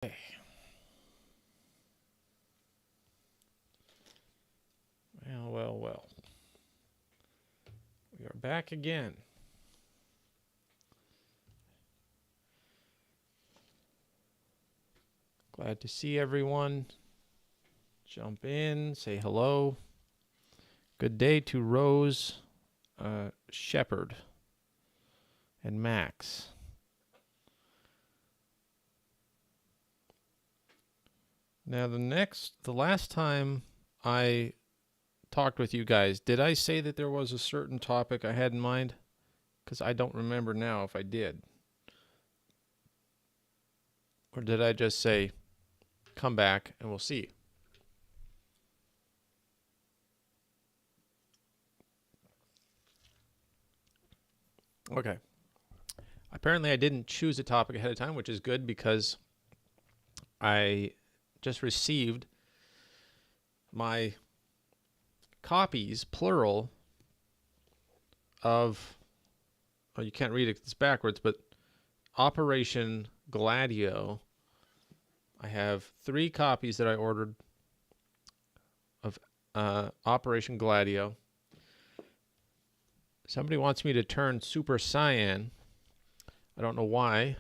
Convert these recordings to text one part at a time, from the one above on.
Okay. Well. We are back again. Glad to see everyone. Jump in, say hello. Good day to Rose, Shepherd, and Max. Now, the last time I talked with you guys, did I say that there was a certain topic I had in mind? Because I don't remember now if I did. Or did I just say, come back and we'll see? Okay. Apparently I didn't choose a topic ahead of time, which is good because I just received my copies, plural, of, oh, you can't read it, it's backwards, but Operation Gladio. I have 3 copies that I ordered of Operation Gladio. Somebody wants me to turn Super Saiyan. I don't know why,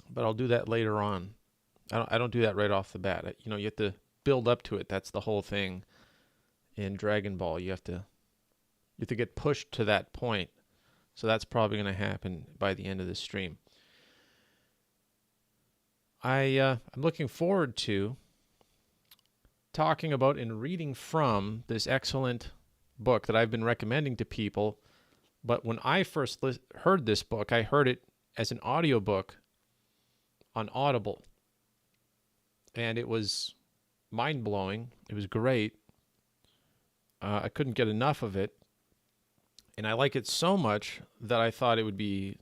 but I'll do that later on. I don't do that right off the bat. You have to build up to it. That's the whole thing in Dragon Ball. You have to get pushed to that point. So that's probably going to happen by the end of the stream. I'm looking forward to talking about and reading from this excellent book that I've been recommending to people. But when I first heard this book, I heard it as an audiobook on Audible. And it was mind-blowing. It was great. I couldn't get enough of it. And I like it so much that I thought it would be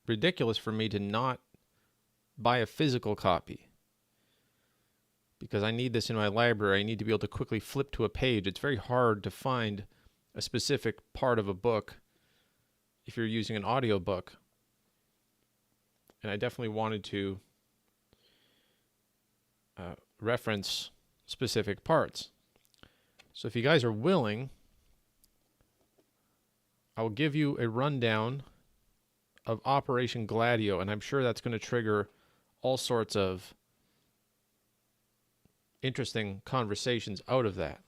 ridiculous for me to not buy a physical copy. Because I need this in my library. I need to be able to quickly flip to a page. It's very hard to find a specific part of a book if you're using an audiobook. And I definitely wanted to reference specific parts. So if you guys are willing, I will give you a rundown of Operation Gladio, and I'm sure that's going to trigger all sorts of interesting conversations out of that.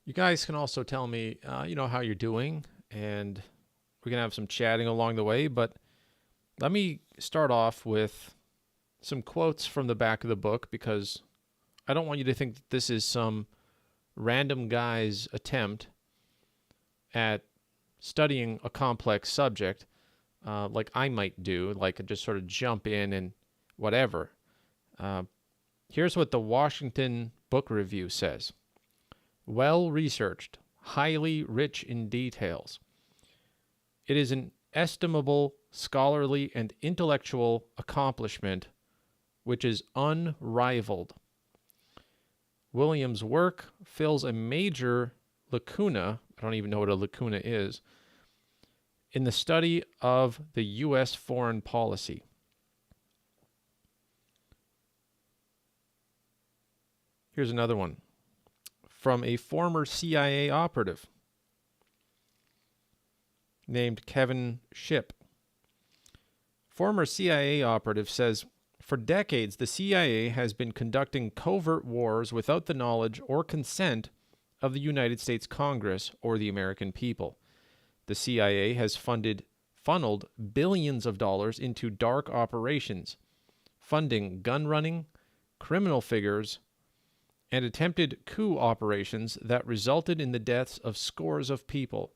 You guys can also tell me, how you're doing, and we can have some chatting along the way, but let me start off with some quotes from the back of the book, because I don't want you to think that this is some random guy's attempt at studying a complex subject like I might do, like just sort of jump in and whatever. Here's what the Washington Book Review says. Well researched, highly rich in details. It is an estimable scholarly and intellectual accomplishment which is unrivaled. Williams' work fills a major lacuna, I don't even know what a lacuna is, in the study of the U.S. foreign policy. Here's another one from a former CIA operative named Kevin Shipp. Former CIA operative says, for decades, the CIA has been conducting covert wars without the knowledge or consent of the United States Congress or the American people. The CIA has funneled billions of dollars into dark operations, funding gun running, criminal figures, and attempted coup operations that resulted in the deaths of scores of people,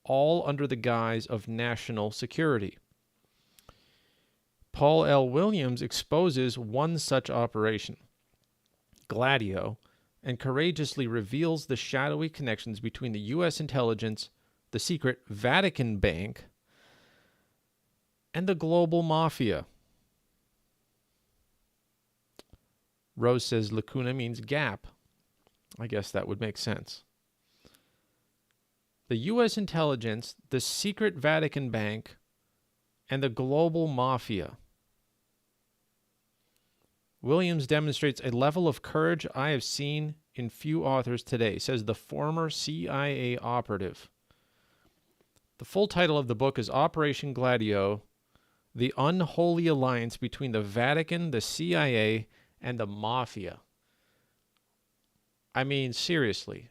all under the guise of national security. Paul L. Williams exposes one such operation, Gladio, and courageously reveals the shadowy connections between the U.S. intelligence, the secret Vatican Bank, and the global mafia. Rose says lacuna means gap. I guess that would make sense. The U.S. intelligence, the secret Vatican Bank, and the global mafia. Williams demonstrates a level of courage I have seen in few authors today, says the former CIA operative. The full title of the book is Operation Gladio, The Unholy Alliance Between the Vatican, the CIA, and the Mafia. I mean, seriously.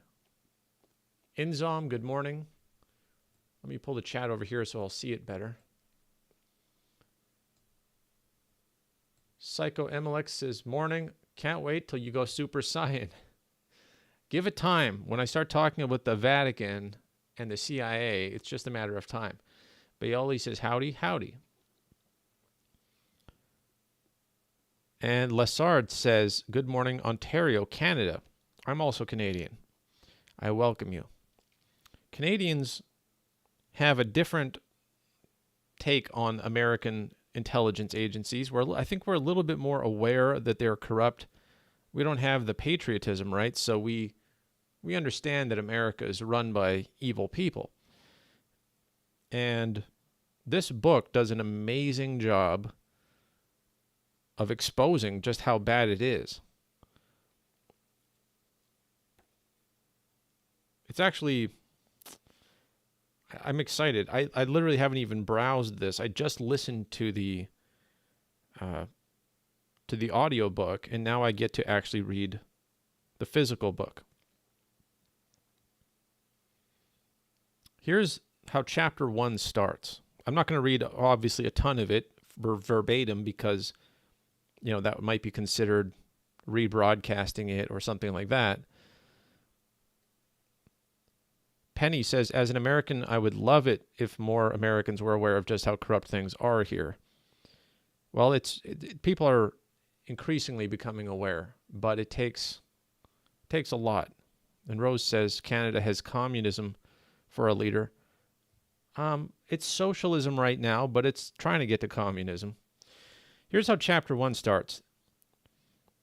Inzom, good morning. Let me pull the chat over here so I'll see it better. Psycho Emelex says, morning. Can't wait till you go Super Saiyan. Give it time. When I start talking about the Vatican and the CIA, it's just a matter of time. Baoli says, howdy, howdy. And Lessard says, good morning, Ontario, Canada. I'm also Canadian. I welcome you. Canadians have a different take on American intelligence agencies. I think we're a little bit more aware that they're corrupt. We don't have the patriotism, right? So we understand that America is run by evil people. And this book does an amazing job of exposing just how bad it is. It's actually, I'm excited. I literally haven't even browsed this. I just listened to the audio book, and now I get to actually read the physical book. Here's how chapter 1 starts. I'm not going to read, obviously, a ton of it verbatim because, that might be considered rebroadcasting it or something like that. Penny says, as an American, I would love it if more Americans were aware of just how corrupt things are here. Well, people are increasingly becoming aware, but it takes a lot. And Rose says, Canada has communism for a leader. It's socialism right now, but it's trying to get to communism. Here's how chapter 1 starts.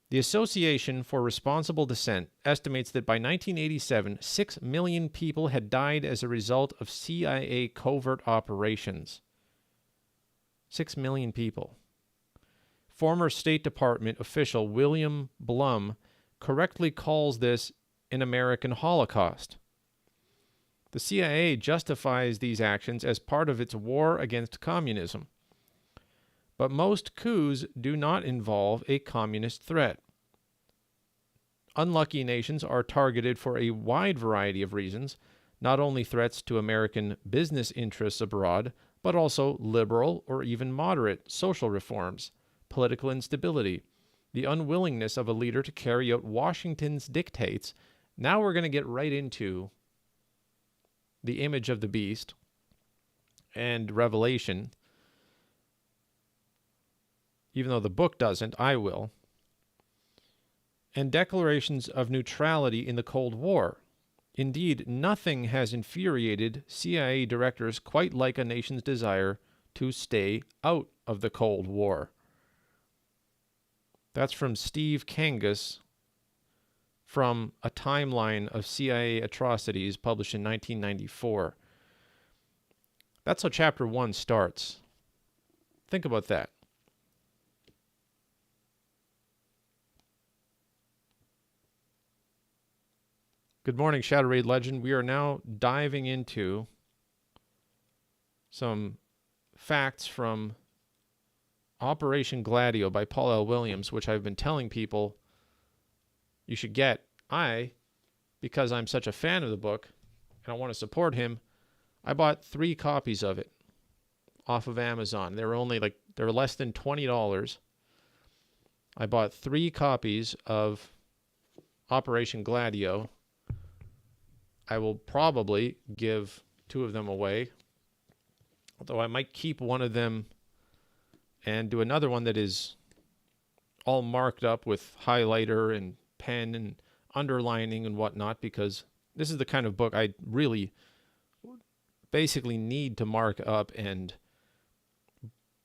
The Association for Responsible Dissent estimates that by 1987, 6 million people had died as a result of CIA covert operations. 6 million people. Former State Department official William Blum correctly calls this an American Holocaust. The CIA justifies these actions as part of its war against communism. But most coups do not involve a communist threat. Unlucky nations are targeted for a wide variety of reasons, not only threats to American business interests abroad, but also liberal or even moderate social reforms, political instability, the unwillingness of a leader to carry out Washington's dictates. Now we're going to get right into the image of the beast and Revelation. Even though the book doesn't, I will. And declarations of neutrality in the Cold War. Indeed, nothing has infuriated CIA directors quite like a nation's desire to stay out of the Cold War. That's from Steve Kangas from A Timeline of CIA Atrocities, published in 1994. That's how chapter 1 starts. Think about that. Good morning, Shadow Raid Legend. We are now diving into some facts from Operation Gladio by Paul L. Williams, which I've been telling people you should get. Because I'm such a fan of the book and I want to support him, I bought 3 copies of it off of Amazon. They were less than $20. I bought 3 copies of Operation Gladio. I will probably give 2 of them away, although I might keep one of them and do another one that is all marked up with highlighter and pen and underlining and whatnot, because this is the kind of book I really basically need to mark up and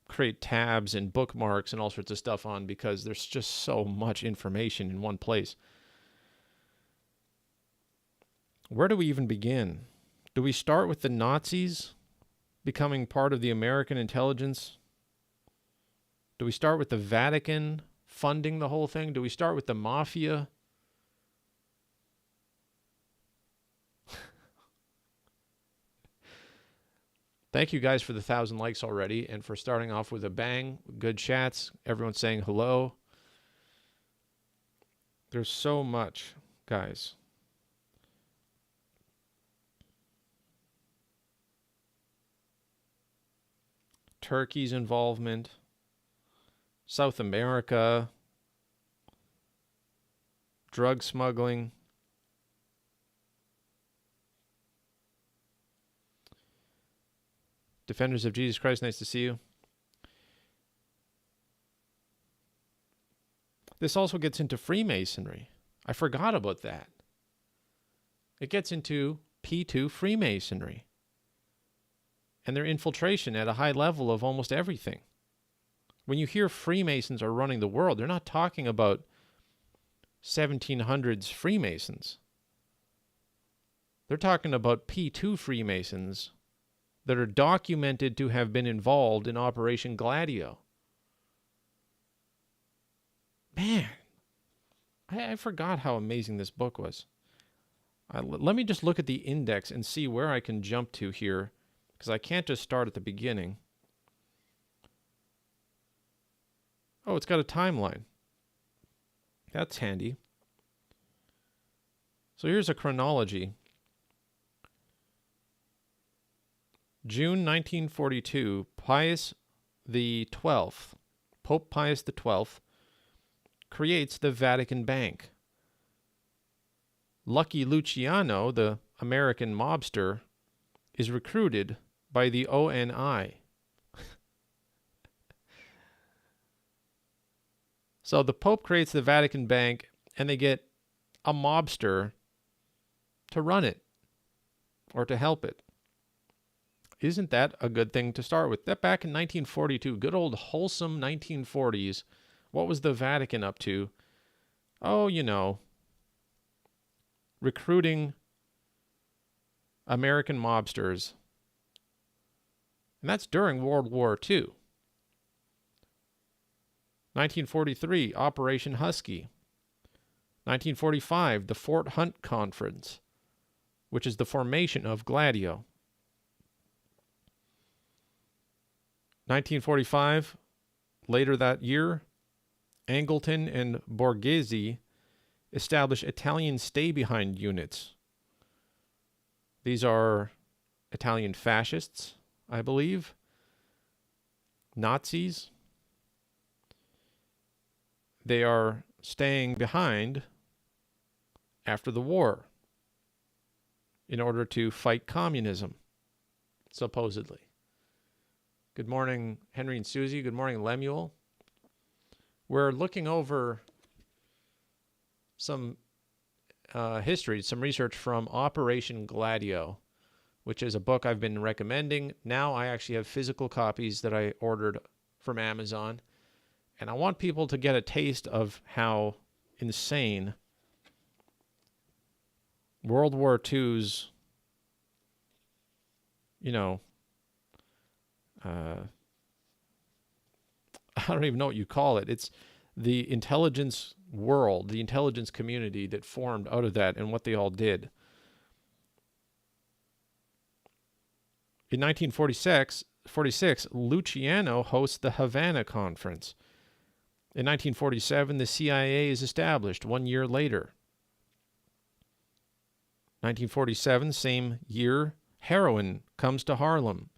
create tabs and bookmarks and all sorts of stuff on, because there's just so much information in one place. Where do we even begin? Do we start with the Nazis? becoming part of the American intelligence? Do we start with the Vatican funding the whole thing? Do we start with the mafia? Thank you guys for the 1,000 likes already and for starting off with a bang. Good chats. Everyone's saying hello. There's so much, guys. Turkey's involvement, South America, drug smuggling. Defenders of Jesus Christ, nice to see you. This also gets into Freemasonry. I forgot about that. It gets into P2 Freemasonry and their infiltration at a high level of almost everything. When you hear Freemasons are running the world, they're not talking about 1700s Freemasons. They're talking about P2 Freemasons that are documented to have been involved in Operation Gladio. Man, I forgot how amazing this book was. Let me just look at the index and see where I can jump to here, because I can't just start at the beginning. Oh, it's got a timeline. That's handy. So here's a chronology. June 1942, Pius the 12th, Pope Pius the 12th, creates the Vatican Bank. Lucky Luciano, the American mobster, is recruited by the ONI. So the Pope creates the Vatican Bank, and they get a mobster to run it or to help it. Isn't that a good thing to start with? That back in 1942, good old wholesome 1940s, what was the Vatican up to? Oh, you know, recruiting American mobsters. And that's during World War II. 1943, Operation Husky. 1945, the Fort Hunt Conference, which is the formation of Gladio. 1945, later that year, Angleton and Borghese establish Italian stay-behind units. These are Italian fascists, I believe, Nazis. They are staying behind after the war in order to fight communism, supposedly. Good morning, Henry and Susie. Good morning, Lemuel. We're looking over some history, some research from Operation Gladio, which is a book I've been recommending. Now I actually have physical copies that I ordered from Amazon. And I want people to get a taste of how insane World War II's, I don't even know what you call it. It's the intelligence world, the intelligence community that formed out of that and what they all did. In 1946, Luciano hosts the Havana Conference. In 1947, the CIA is established 1 year later. 1947, same year, heroin comes to Harlem.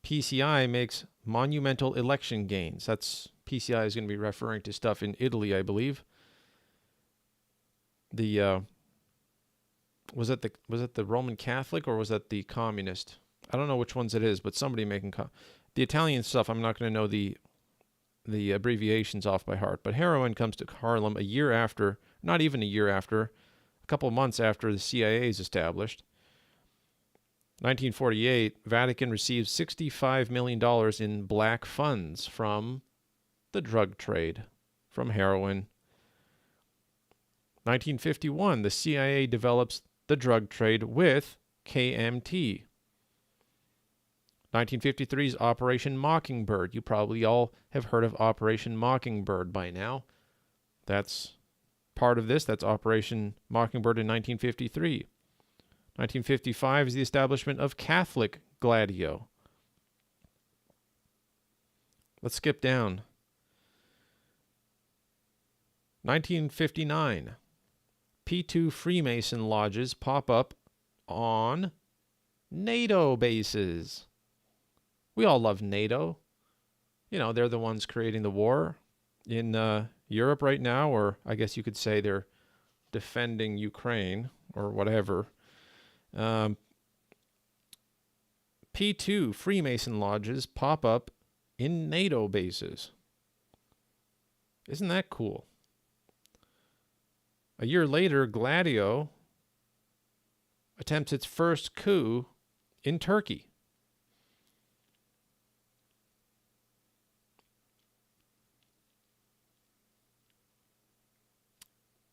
PCI makes monumental election gains. PCI is going to be referring to stuff in Italy, I believe. Was it the Roman Catholic or was that the communist? I don't know which ones it is, but somebody making the Italian stuff. I'm not going to know the abbreviations off by heart. But heroin comes to Harlem a year after, not even a year after, a couple months after the CIA is established. 1948, Vatican receives $65 million in black funds from the drug trade, from heroin. 1951, the CIA develops the drug trade with KMT. 1953 is Operation Mockingbird. You probably all have heard of Operation Mockingbird by now. That's part of this. That's Operation Mockingbird in 1953. 1955 is the establishment of Catholic Gladio. Let's skip down. 1959, P2 Freemason lodges pop up on NATO bases. We all love NATO. You know, they're the ones creating the war in Europe right now, or I guess you could say they're defending Ukraine or whatever. P2 Freemason lodges pop up in NATO bases. Isn't that cool? A year later, Gladio attempts its first coup in Turkey.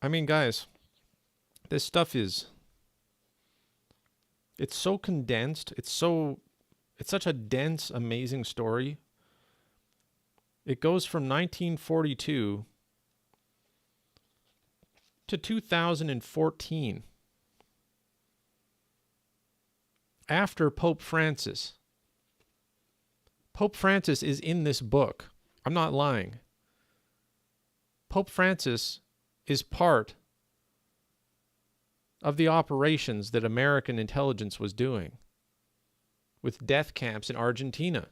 I mean, guys, this stuff it's so condensed. It's such a dense, amazing story. It goes from 1942 to 2014. After Pope Francis. Pope Francis is in this book. I'm not lying. Pope Francis is part of the operations that American intelligence was doing with death camps in Argentina.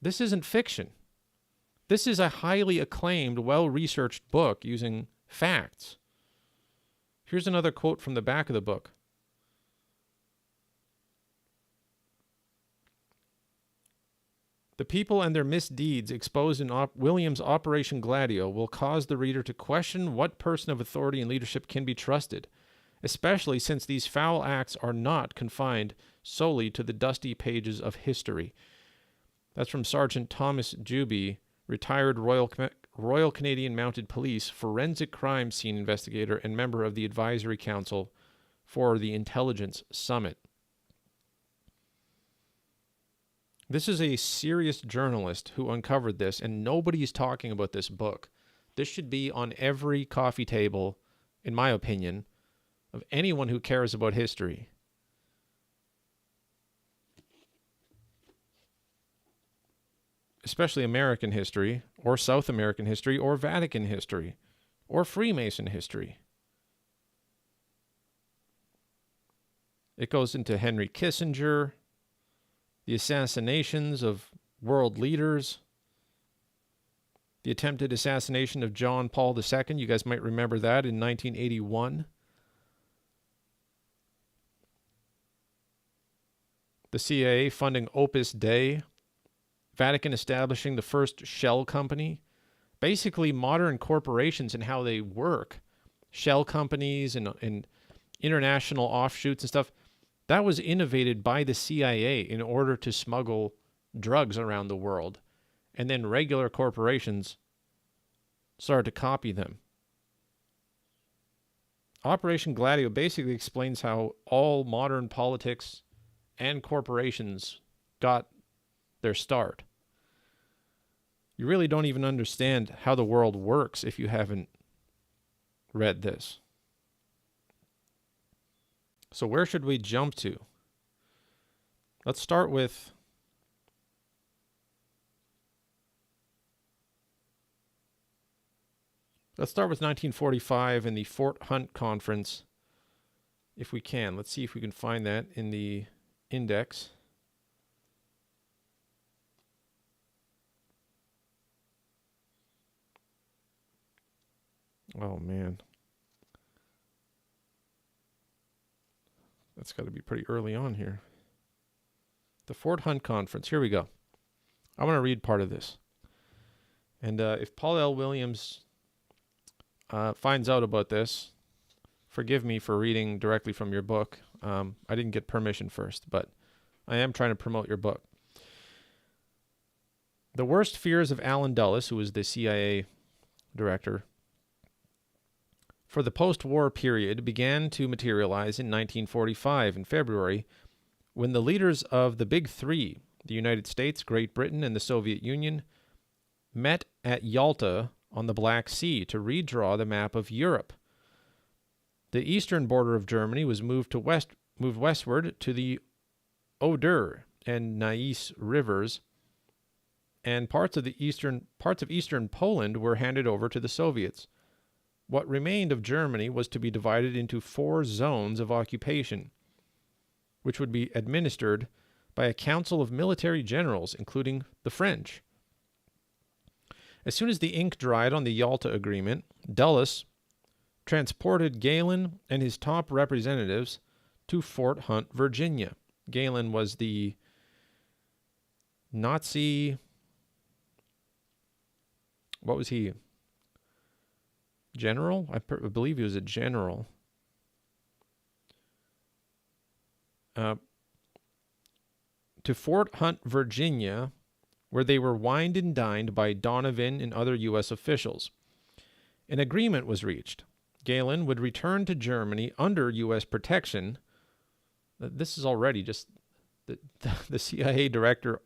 This isn't fiction. This is a highly acclaimed, well-researched book using facts. Here's another quote from the back of the book. The people and their misdeeds exposed in Williams' Operation Gladio will cause the reader to question what person of authority and leadership can be trusted, especially since these foul acts are not confined solely to the dusty pages of history. That's from Sergeant Thomas Juby, retired Royal Canadian Mounted Police, forensic crime scene investigator, and member of the Advisory Council for the Intelligence Summit. This is a serious journalist who uncovered this, and nobody's talking about this book. This should be on every coffee table, in my opinion, of anyone who cares about history. Especially American history, or South American history, or Vatican history, or Freemason history. It goes into Henry Kissinger, the assassinations of world leaders, the attempted assassination of John Paul II. You guys might remember that in 1981. The CIA funding Opus Dei. Vatican establishing the first shell company. Basically, modern corporations and how they work. Shell companies and international offshoots and stuff. That was innovated by the CIA in order to smuggle drugs around the world. And then regular corporations started to copy them. Operation Gladio basically explains how all modern politics and corporations got their start. You really don't even understand how the world works if you haven't read this. So where should we jump to? Let's start with Let's start with 1945 and the Fort Hunt Conference, if we can. Let's see if we can find that in the index. Oh, man. That's got to be pretty early on here. The Fort Hunt Conference. Here we go. I want to read part of this. And if Paul L. Williams finds out about this, forgive me for reading directly from your book. I didn't get permission first, but I am trying to promote your book. The worst fears of Allen Dulles, who was the CIA director, for the post-war period began to materialize in 1945 in February, when the leaders of the Big Three, the United States, Great Britain, and the Soviet Union, met at Yalta on the Black Sea to redraw the map of Europe. The eastern border of Germany was moved westward to the Oder and Neisse rivers, and parts of eastern Poland were handed over to the Soviets. What remained of Germany was to be divided into 4 zones of occupation, which would be administered by a council of military generals, including the French. As soon as the ink dried on the Yalta Agreement, Dulles transported Galen and his top representatives to Fort Hunt, Virginia. Galen was the Nazi... what was he? General? I believe he was a general. To Fort Hunt, Virginia, where they were wined and dined by Donovan and other U.S. officials. An agreement was reached. Galen would return to Germany under U.S. protection. This is already just the CIA director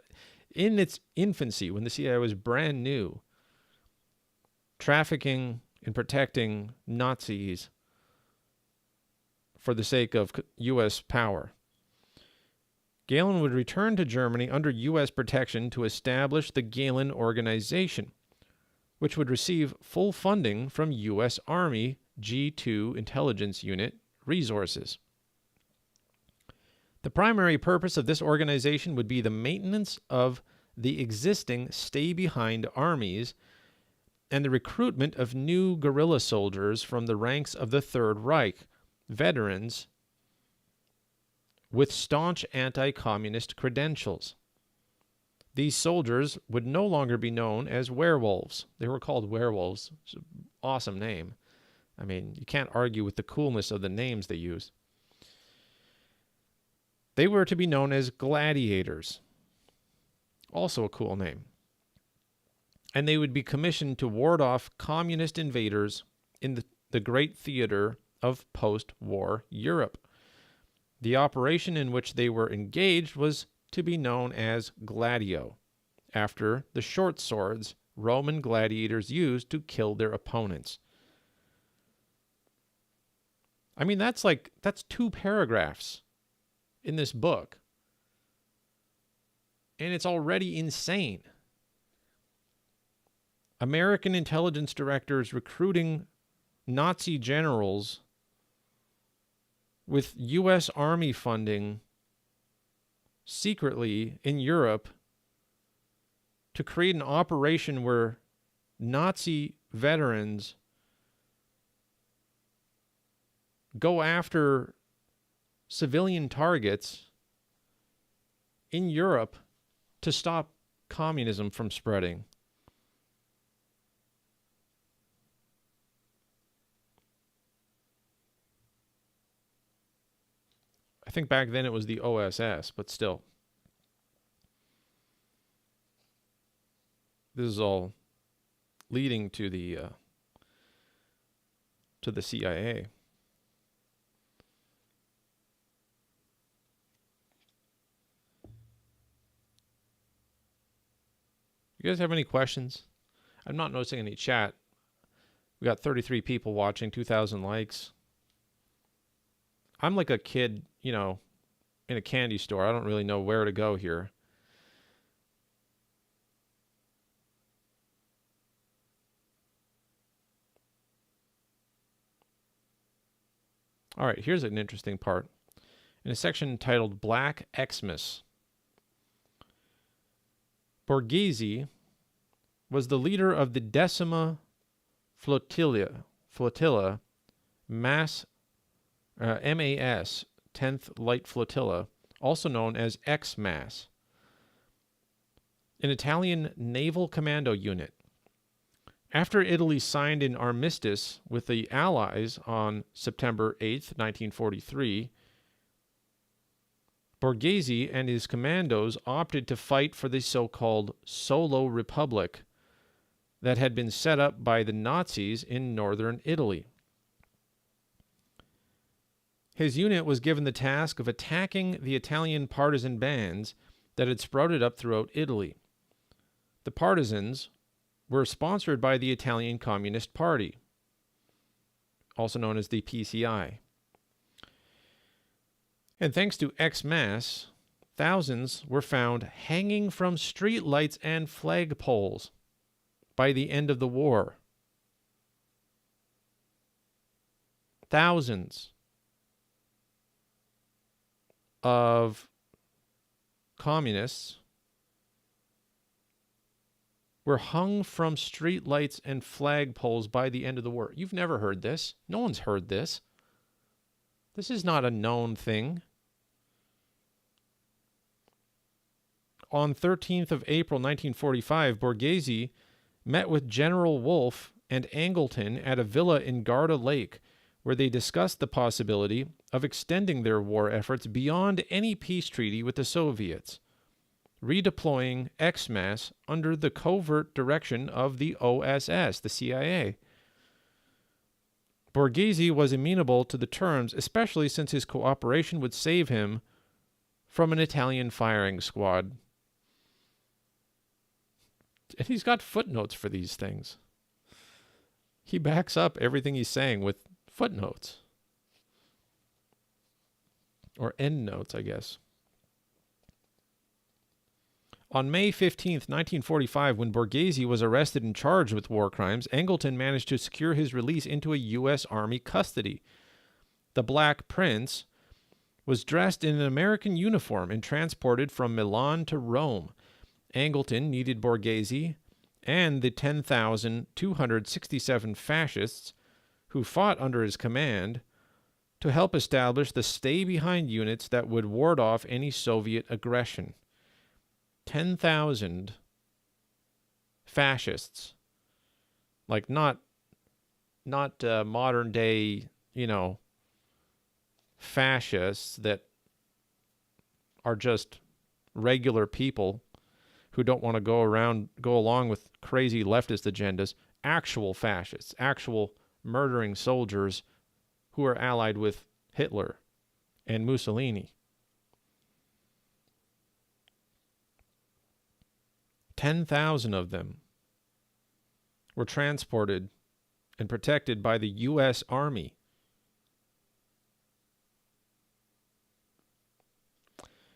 in its infancy, when the CIA was brand new, trafficking and protecting Nazis for the sake of U.S. power. Galen would return to Germany under U.S. protection to establish the Galen Organization, which would receive full funding from U.S. Army G2 Intelligence Unit resources. The primary purpose of this organization would be the maintenance of the existing stay-behind armies and the recruitment of new guerrilla soldiers from the ranks of the Third Reich, veterans with staunch anti-communist credentials. These soldiers would no longer be known as werewolves. They were called werewolves. It's an awesome name. I mean, you can't argue with the coolness of the names they use. They were to be known as gladiators. Also a cool name. And they would be commissioned to ward off communist invaders in the great theater of post-war Europe. The operation in which they were engaged was to be known as Gladio, after the short swords Roman gladiators used to kill their opponents. I mean, that's 2 paragraphs in this book. And it's already insane. American intelligence directors recruiting Nazi generals with U.S. Army funding secretly in Europe to create an operation where Nazi veterans go after civilian targets in Europe to stop communism from spreading. I think back then it was the OSS, but still. This is all leading to the CIA. You guys have any questions? I'm not noticing any chat. We got 33 people watching, 2,000 likes. I'm like a kid, in a candy store. I don't really know where to go here. All right, here's an interesting part. In a section titled Black Xmas, Borghese was the leader of the Decima Flotilla, MAS, 10th Light Flotilla, also known as Xmas, an Italian naval commando unit. After Italy signed an armistice with the Allies on September 8, 1943, Borghese and his commandos opted to fight for the so-called Solo Republic that had been set up by the Nazis in northern Italy. his unit was given the task of attacking the Italian partisan bands that had sprouted up throughout Italy. The partisans were sponsored by the Italian Communist Party, also known as the PCI. And thanks to Xmas, thousands were found hanging from street lights and flagpoles by the end of the war. Thousands of communists were hung from street lights and flagpoles by the end of the war. You've never heard this. No one's heard this. This is not a known thing. On 13th of April 1945, Borghese met with General Wolfe and Angleton at a villa in Garda Lake, where they discussed the possibility of extending their war efforts beyond any peace treaty with the Soviets, redeploying Xmas under the covert direction of the OSS, the CIA. Borghese was amenable to the terms, especially since his cooperation would save him from an Italian firing squad. And he's got footnotes for these things. He backs up everything he's saying with footnotes. Or endnotes, I guess. On May 15th, 1945, when Borghese was arrested and charged with war crimes, Angleton managed to secure his release into a U.S. Army custody. The Black Prince was dressed in an American uniform and transported from Milan to Rome. Angleton needed Borghese and the 10,267 fascists who fought under his command to help establish the stay-behind units that would ward off any Soviet aggression. 10,000 fascists, like not modern day, fascists that are just regular people who don't want to go along with crazy leftist agendas. Actual fascists, actual murdering soldiers who are allied with Hitler and Mussolini. 10,000 of them were transported and protected by the U.S. Army.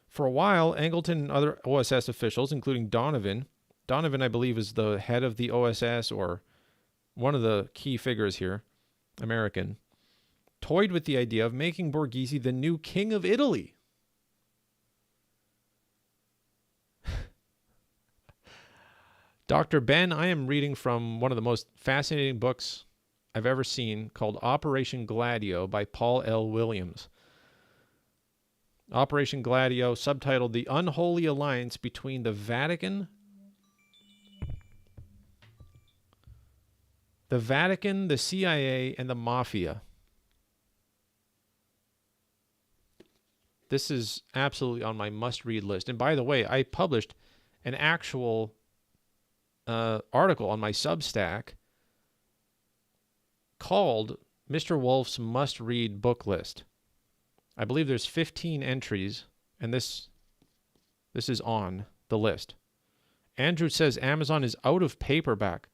For a while, Angleton and other OSS officials, including Donovan, I believe is the head of the OSS or one of the key figures here, American, toyed with the idea of making Borghese the new king of Italy. Dr. Ben, I am reading from one of the most fascinating books I've ever seen called Operation Gladio by Paul L. Williams. Operation Gladio, subtitled The Unholy Alliance Between the Vatican, the CIA, and the Mafia. This is absolutely on my must-read list. And by the way, I published an actual article on my Substack called Mr. Wolf's Must-Read Book List. I believe there's 15 entries, and this is on the list. Andrew says Amazon is out of paperback.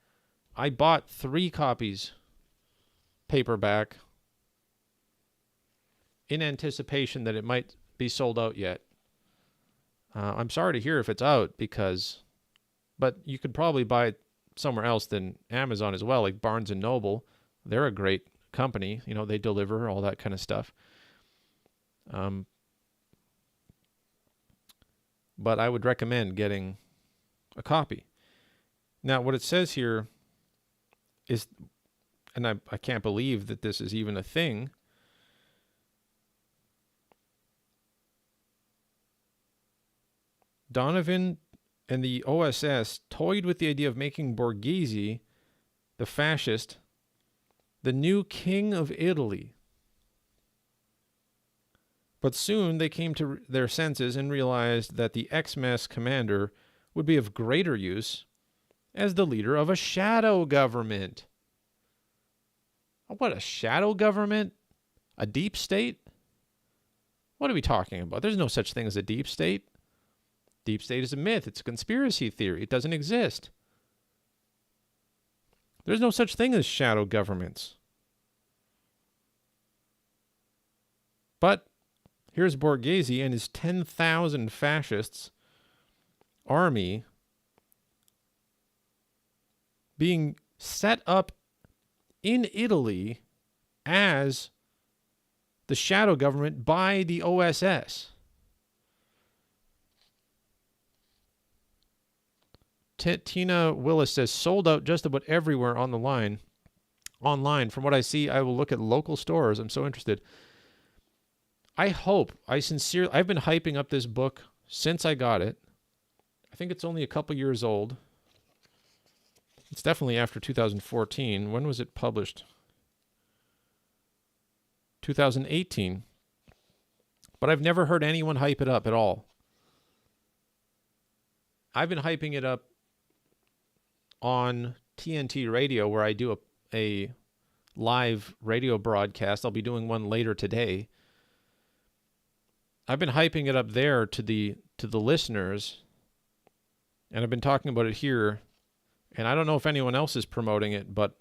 I bought 3 copies paperback in anticipation that it might be sold out yet. I'm sorry to hear if it's out but you could probably buy it somewhere else than Amazon as well, like Barnes & Noble. They're a great company. They deliver all that kind of stuff. But I would recommend getting a copy. Now, what it says here is, and I can't believe that this is even a thing, Donovan and the OSS toyed with the idea of making Borghese, the fascist, the new king of Italy. But soon they came to their senses and realized that the Xmas commander would be of greater use as the leader of a shadow government. What, a shadow government? A deep state? What are we talking about? There's no such thing as a deep state. Deep state is a myth. It's a conspiracy theory. It doesn't exist. There's no such thing as shadow governments. But here's Borghese and his 10,000 fascists army being set up in Italy as the shadow government by the OSS. Tina Willis says, sold out just about everywhere on the line. Online, from what I see, I will look at local stores. I'm so interested. I've been hyping up this book since I got it. I think it's only a couple years old. It's definitely after 2014. When was it published? 2018. But I've never heard anyone hype it up at all. I've been hyping it up on TNT radio, where I do a live radio broadcast. I'll be doing one later today. I've been hyping it up there to the listeners, and I've been talking about it here, and I don't know if anyone else is promoting it, but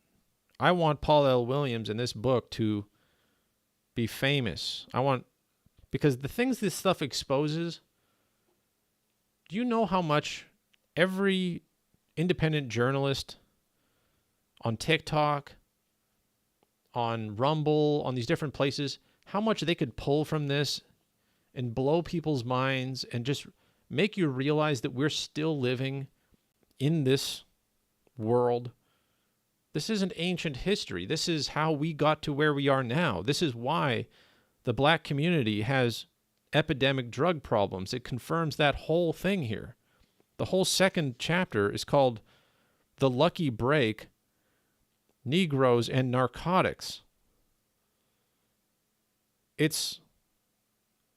I want Paul L. Williams in this book to be famous. Because the things this stuff exposes, do you know how much every independent journalist on TikTok, on Rumble, on these different places, how much they could pull from this and blow people's minds and just make you realize that we're still living in this world? This isn't ancient history. This is how we got to where we are now. This is why the black community has epidemic drug problems. It confirms that whole thing here. The whole second chapter is called The Lucky Break, Negroes and Narcotics. It's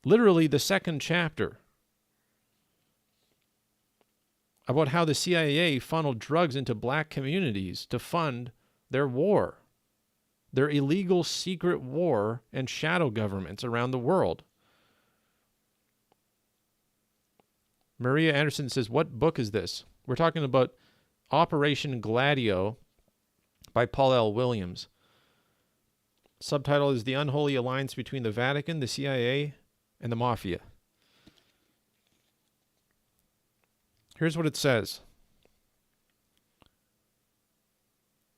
literally the second chapter about how the CIA funneled drugs into black communities to fund their war, their illegal secret war and shadow governments around the world. Maria Anderson says, what book is this? We're talking about Operation Gladio by Paul L. Williams. Subtitle is The Unholy Alliance Between the Vatican, the CIA, and the Mafia. Here's what it says.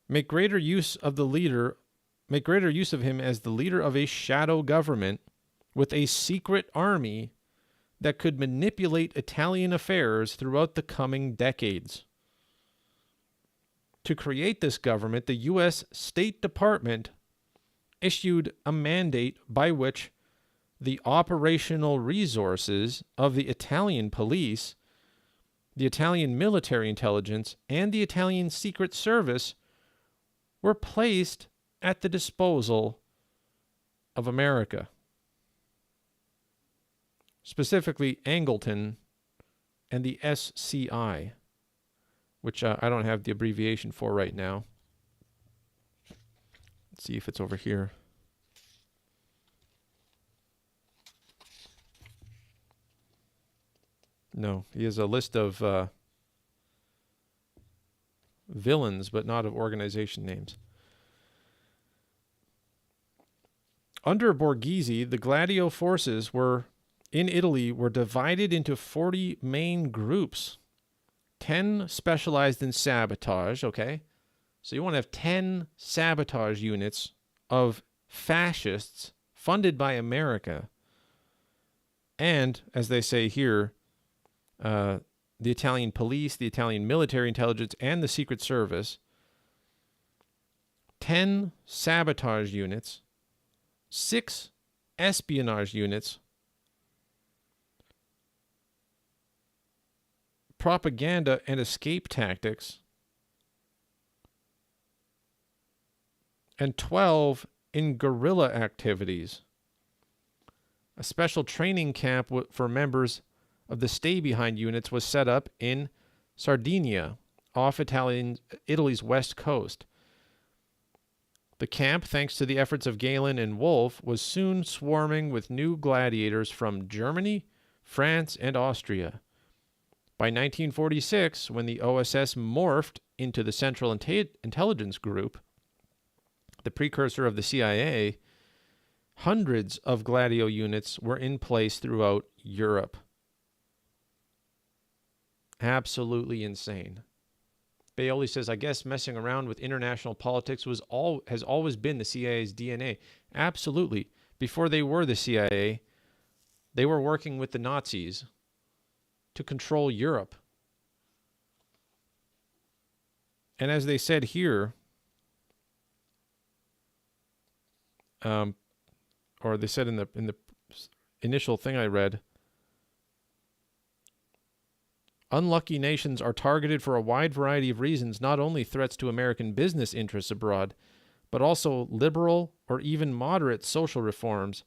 Make greater use of him as the leader of a shadow government with a secret army that could manipulate Italian affairs throughout the coming decades. To create this government, the U.S. State Department issued a mandate by which the operational resources of the Italian police, the Italian military intelligence, and the Italian Secret Service were placed at the disposal of America. Specifically, Angleton and the SCI, which I don't have the abbreviation for right now. Let's see if it's over here. No, he has a list of villains, but not of organization names. Under Borghese, the Gladio forces in Italy were divided into 40 main groups. 10 specialized in sabotage, okay? So you want to have 10 sabotage units of fascists funded by America. And, as they say here, the Italian police, the Italian military intelligence, and the Secret Service. 10 sabotage units, 6 espionage units, propaganda and escape tactics, and 12 in guerrilla activities. A special training camp for members of the stay-behind units was set up in Sardinia, off Italy's west coast. The camp, thanks to the efforts of Galen and Wolfe, was soon swarming with new gladiators from Germany, France, and Austria. By 1946, when the OSS morphed into the Central Intelligence Group, the precursor of the CIA, hundreds of Gladio units were in place throughout Europe. Absolutely insane. Bailey says, I guess messing around with international politics has always been the CIA's DNA. Absolutely. Before they were the CIA, they were working with the Nazis to control Europe. And as they said here, or they said in the initial thing I read, unlucky nations are targeted for a wide variety of reasons, not only threats to American business interests abroad, but also liberal or even moderate social reforms,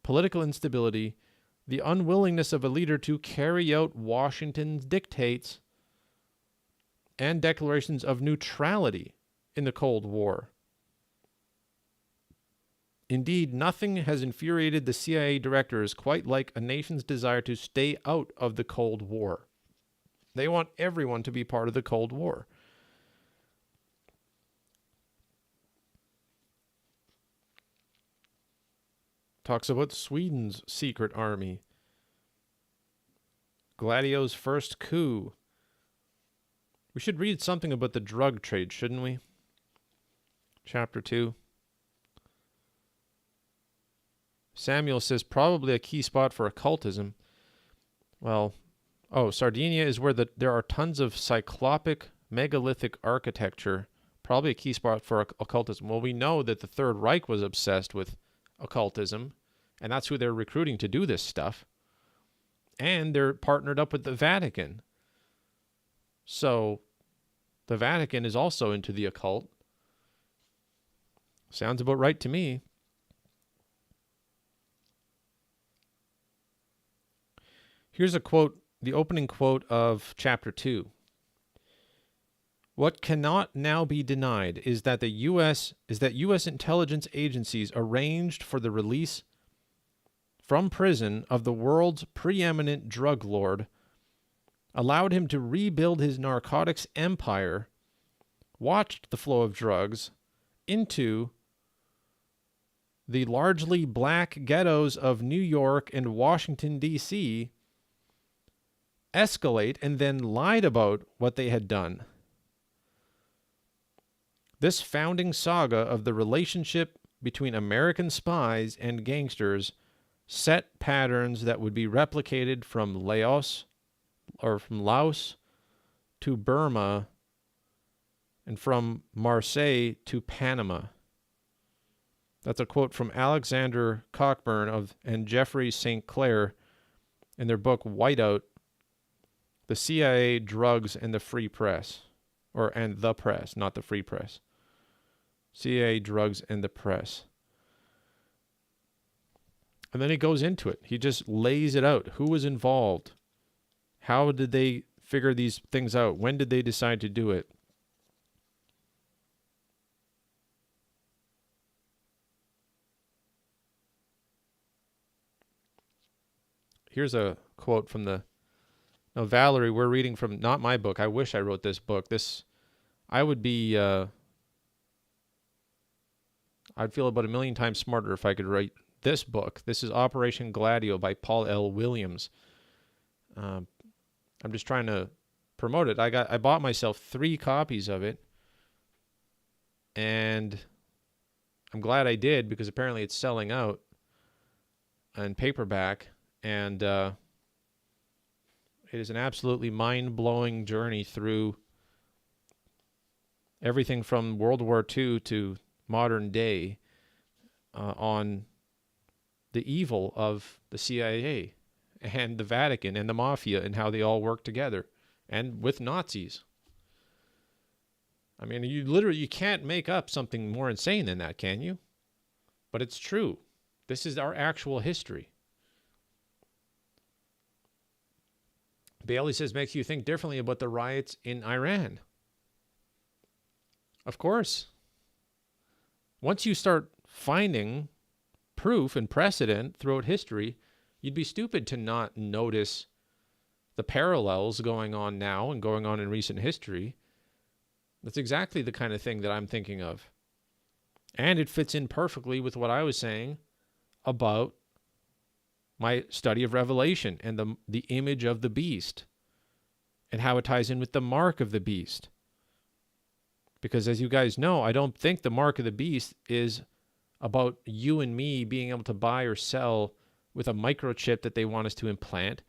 political instability, the unwillingness of a leader to carry out Washington's dictates, and declarations of neutrality in the Cold War. Indeed, nothing has infuriated the CIA directors quite like a nation's desire to stay out of the Cold War. They want everyone to be part of the Cold War. Talks about Sweden's secret army. Gladio's first coup. We should read something about the drug trade, shouldn't we? Chapter 2. Samuel says probably a key spot for occultism. Well, Sardinia is where there are tons of cyclopic megalithic architecture. Probably a key spot for occultism. Well, we know that the Third Reich was obsessed with occultism, and that's who they're recruiting to do this stuff. And they're partnered up with the Vatican. So the Vatican is also into the occult. Sounds about right to me. Here's a quote, the opening quote of chapter 2. What cannot now be denied is that U.S. intelligence agencies arranged for the release from prison of the world's preeminent drug lord, allowed him to rebuild his narcotics empire, watched the flow of drugs into the largely black ghettos of New York and Washington, D.C., escalate, and then lied about what they had done. This founding saga of the relationship between American spies and gangsters set patterns that would be replicated from Laos to Burma and from Marseille to Panama. That's a quote from Alexander Cockburn and Jeffrey St. Clair in their book Whiteout, The CIA, Drugs, and the Free Press. And the Press, not the Free Press. CIA, Drugs, and the Press. And then he goes into it. He just lays it out. Who was involved? How did they figure these things out? When did they decide to do it? Here's a quote from Now, Valerie, we're reading from, not my book. I wish I wrote this book. I would be, I'd feel about 1,000,000 times smarter if I could write this book. This is Operation Gladio by Paul L. Williams. I'm just trying to promote it. I bought myself 3 copies of it, and I'm glad I did because apparently it's selling out in paperback, and it is an absolutely mind-blowing journey through everything from World War II to modern day on the evil of the CIA and the Vatican and the Mafia and how they all work together, and with Nazis. I mean, you can't make up something more insane than that, can you? But it's true. This is our actual history. Bailey says, makes you think differently about the riots in Iran. Of course. Once you start finding proof and precedent throughout history, you'd be stupid to not notice the parallels going on now and going on in recent history. That's exactly the kind of thing that I'm thinking of. And it fits in perfectly with what I was saying about my study of Revelation and the image of the beast and how it ties in with the mark of the beast. Because as you guys know, I don't think the mark of the beast is about you and me being able to buy or sell with a microchip that they want us to implant.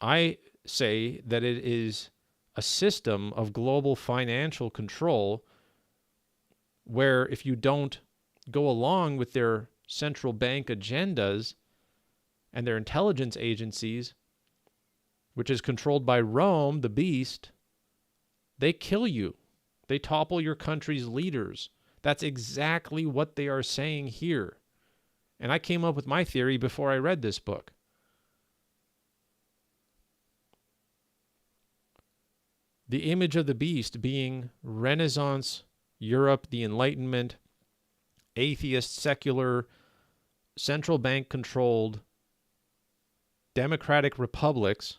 I say that it is a system of global financial control where if you don't go along with their central bank agendas and their intelligence agencies, which is controlled by Rome, the beast, they kill you. They topple your country's leaders. That's exactly what they are saying here. And I came up with my theory before I read this book. The image of the beast being Renaissance Europe, the Enlightenment, atheist, secular, central bank controlled, democratic republics.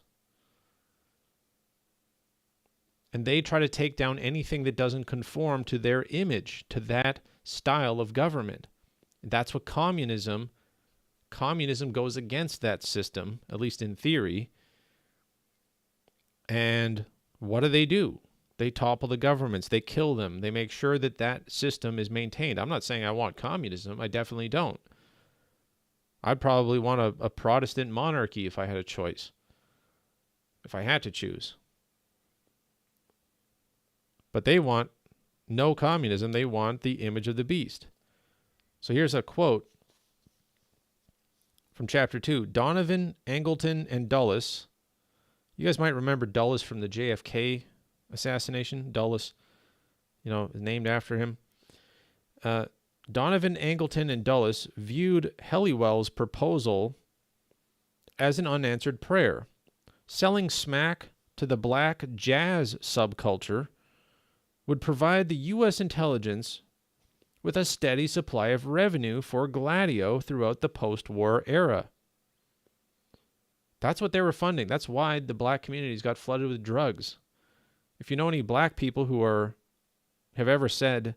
And they try to take down anything that doesn't conform to their image, to that style of government. That's what communism goes against that system, at least in theory. And what do? They topple the governments. They kill them. They make sure that that system is maintained. I'm not saying I want communism. I definitely don't. I'd probably want a Protestant monarchy if I had a choice, if I had to choose. But they want no communism. They want the image of the beast. So here's a quote from chapter 2. Donovan, Angleton, and Dulles. You guys might remember Dulles from the JFK assassination. Dulles, named after him. Donovan, Angleton, and Dulles viewed Helliwell's proposal as an unanswered prayer, selling smack to the black jazz subculture would provide the U.S. intelligence with a steady supply of revenue for Gladio throughout the post-war era. That's what they were funding. That's why the black communities got flooded with drugs. If you know any black people who have ever said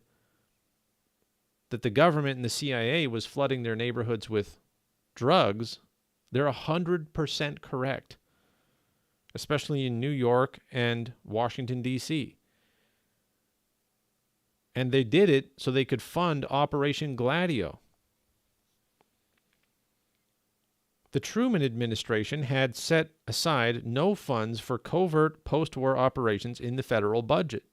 that the government and the CIA was flooding their neighborhoods with drugs, they're 100% correct, especially in New York and Washington, D.C. And they did it so they could fund Operation Gladio. The Truman administration had set aside no funds for covert post-war operations in the federal budget.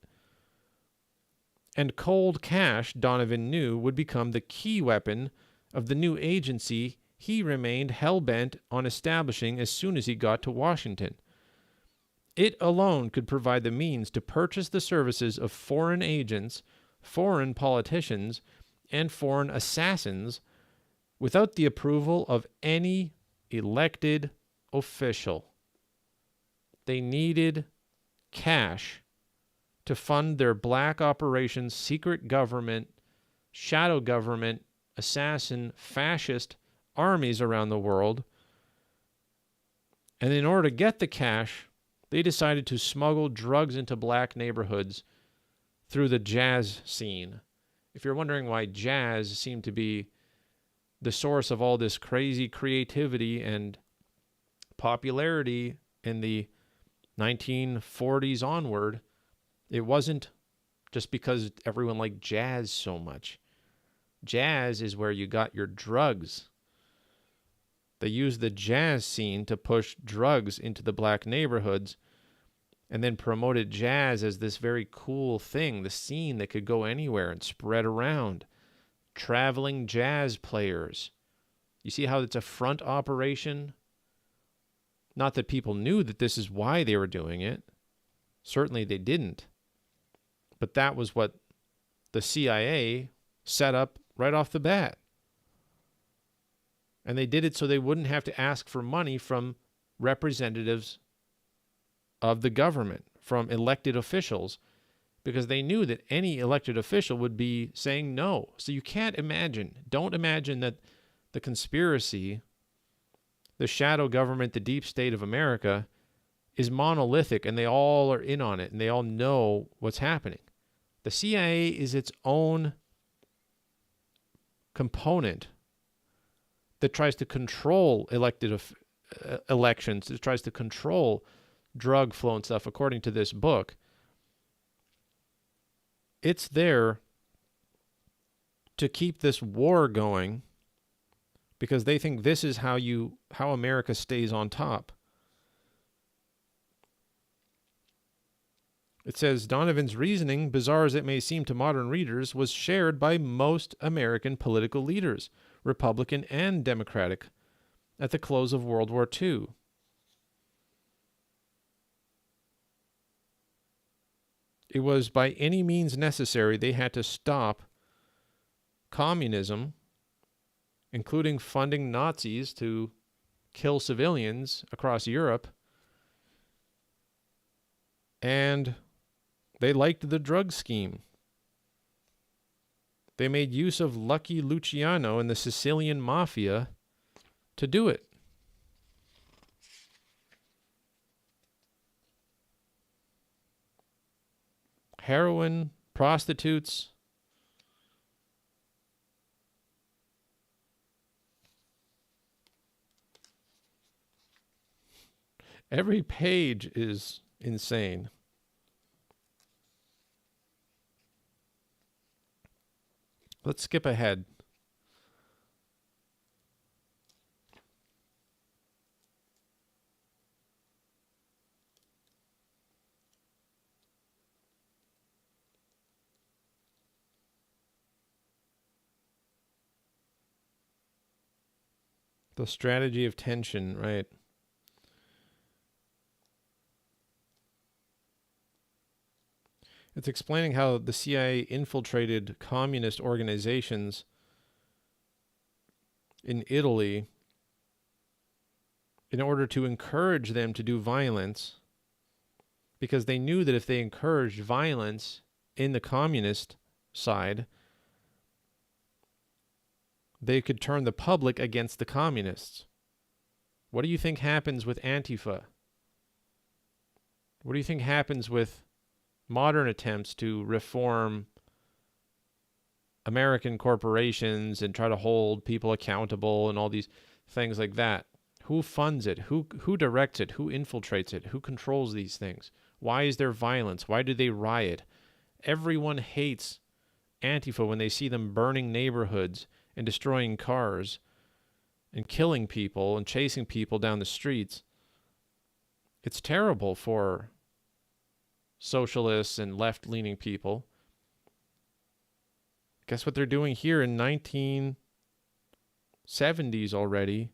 And cold cash, Donovan knew, would become the key weapon of the new agency he remained hell-bent on establishing as soon as he got to Washington. It alone could provide the means to purchase the services of foreign agents, foreign politicians, and foreign assassins without the approval of any elected official. They needed cash to fund their black operations, secret government, shadow government, assassin, fascist armies around the world. And in order to get the cash, they decided to smuggle drugs into black neighborhoods through the jazz scene. If you're wondering why jazz seemed to be the source of all this crazy creativity and popularity in the 1940s onward, it wasn't just because everyone liked jazz so much. Jazz is where you got your drugs. They used the jazz scene to push drugs into the black neighborhoods and then promoted jazz as this very cool thing, the scene that could go anywhere and spread around. Traveling jazz players. You see how it's a front operation? Not that people knew that this is why they were doing it. Certainly they didn't. But that was what the CIA set up right off the bat. And they did it so they wouldn't have to ask for money from representatives of the government, from elected officials. because they knew that any elected official would be saying no. So you can't imagine, don't imagine that the conspiracy, the shadow government, the deep state of America is monolithic and they all are in on it and they all know what's happening. The CIA is its own component that tries to control elections, that tries to control drug flow and stuff, according to this book. It's there to keep this war going because they think this is how America stays on top. It says Donovan's reasoning, bizarre as it may seem to modern readers, was shared by most American political leaders, Republican and Democratic, at the close of World War II. It was by any means necessary they had to stop communism, including funding Nazis to kill civilians across Europe, and they liked the drug scheme. They made use of Lucky Luciano and the Sicilian Mafia to do it. Heroin, prostitutes. Every page is insane. Let's skip ahead. The strategy of tension, right? It's explaining how the CIA infiltrated communist organizations in Italy in order to encourage them to do violence, because they knew that if they encouraged violence in the communist side, they could turn the public against the communists. What do you think happens with Antifa? What do you think happens with modern attempts to reform American corporations and try to hold people accountable and all these things like that? Who funds it? Who directs it? Who infiltrates it? Who controls these things? Why is there violence? Why do they riot? Everyone hates Antifa when they see them burning neighborhoods and destroying cars and killing people and chasing people down the streets. It's terrible for socialists and left-leaning people. Guess what they're doing here in 1970s already?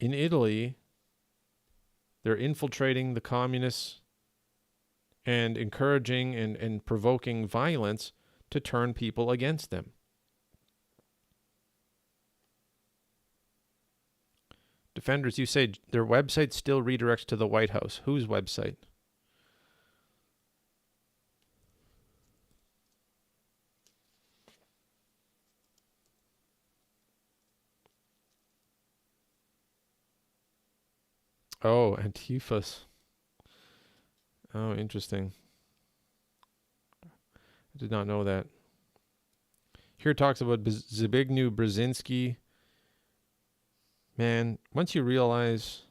In Italy, they're infiltrating the communists and encouraging and provoking violence to turn people against them. Defenders, you say their website still redirects to the White House. Whose website? Oh, Antifa's. Oh, interesting. I did not know that. Here it talks about Zbigniew Brzezinski. Man, once you realize,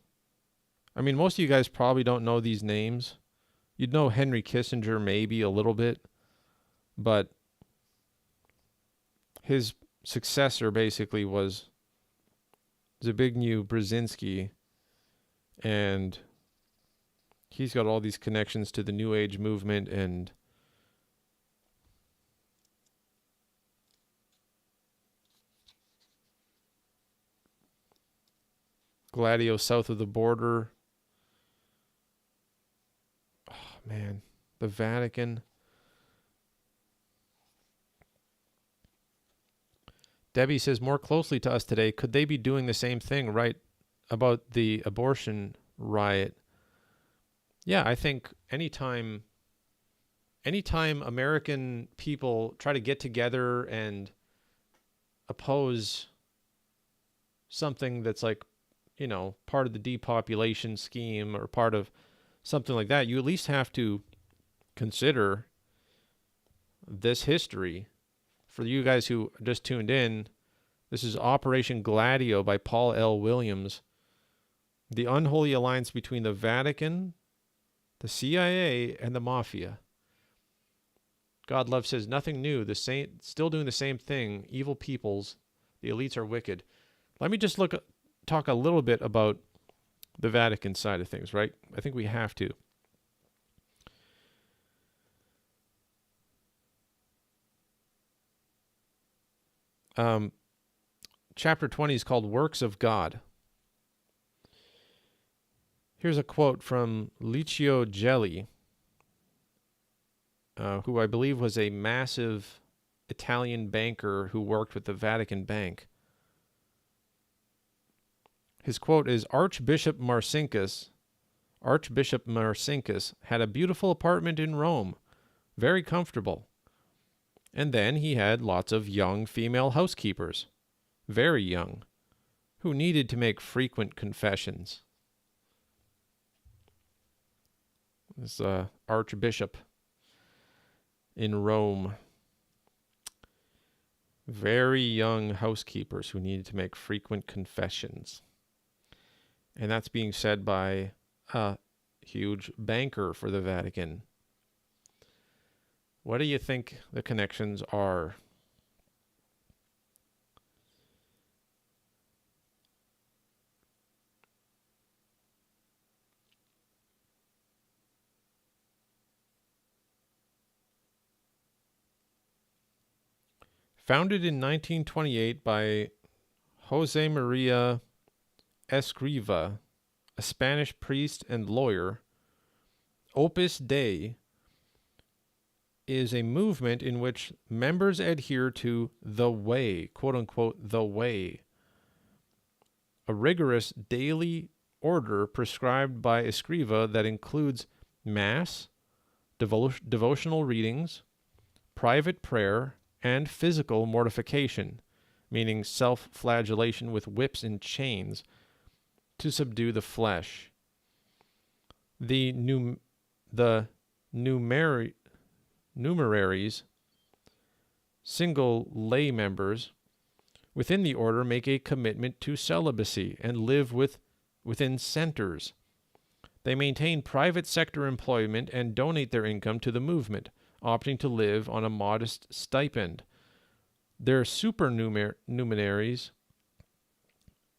I mean, most of you guys probably don't know these names. You'd know Henry Kissinger maybe a little bit, but his successor basically was Zbigniew Brzezinski, and he's got all these connections to the New Age movement and Gladio south of the border. Oh, man. The Vatican. Debbie says, more closely to us today, could they be doing the same thing right about the abortion riot? Yeah, I think anytime anytime American people try to get together and oppose something that's like, part of the depopulation scheme or part of something like that, you at least have to consider this history. For you guys who just tuned in, this is Operation Gladio by Paul L. Williams. The unholy alliance between the Vatican, the CIA, and the Mafia. God Love says, nothing new, still doing the same thing. Evil peoples, the elites are wicked. Let me just talk a little bit about the Vatican side of things, right? I think we have to. Chapter 20 is called Works of God. Here's a quote from Licio Gelli, who I believe was a massive Italian banker who worked with the Vatican Bank. His quote is, Archbishop Marcinkus had a beautiful apartment in Rome, very comfortable. And then he had lots of young female housekeepers, very young, who needed to make frequent confessions. This archbishop in Rome. Very young housekeepers who needed to make frequent confessions. And that's being said by a huge banker for the Vatican. What do you think the connections are? Founded in 1928 by Jose Maria Escriva, a Spanish priest and lawyer, Opus Dei is a movement in which members adhere to the way, quote unquote, the way, a rigorous daily order prescribed by Escriva that includes Mass, devotional readings, private prayer, and physical mortification, meaning self-flagellation with whips and chains to subdue the flesh. The numeraries, single lay members within the order, make a commitment to celibacy and live within centers. They maintain private sector employment and donate their income to the movement, opting to live on a modest stipend. Their supernumeraries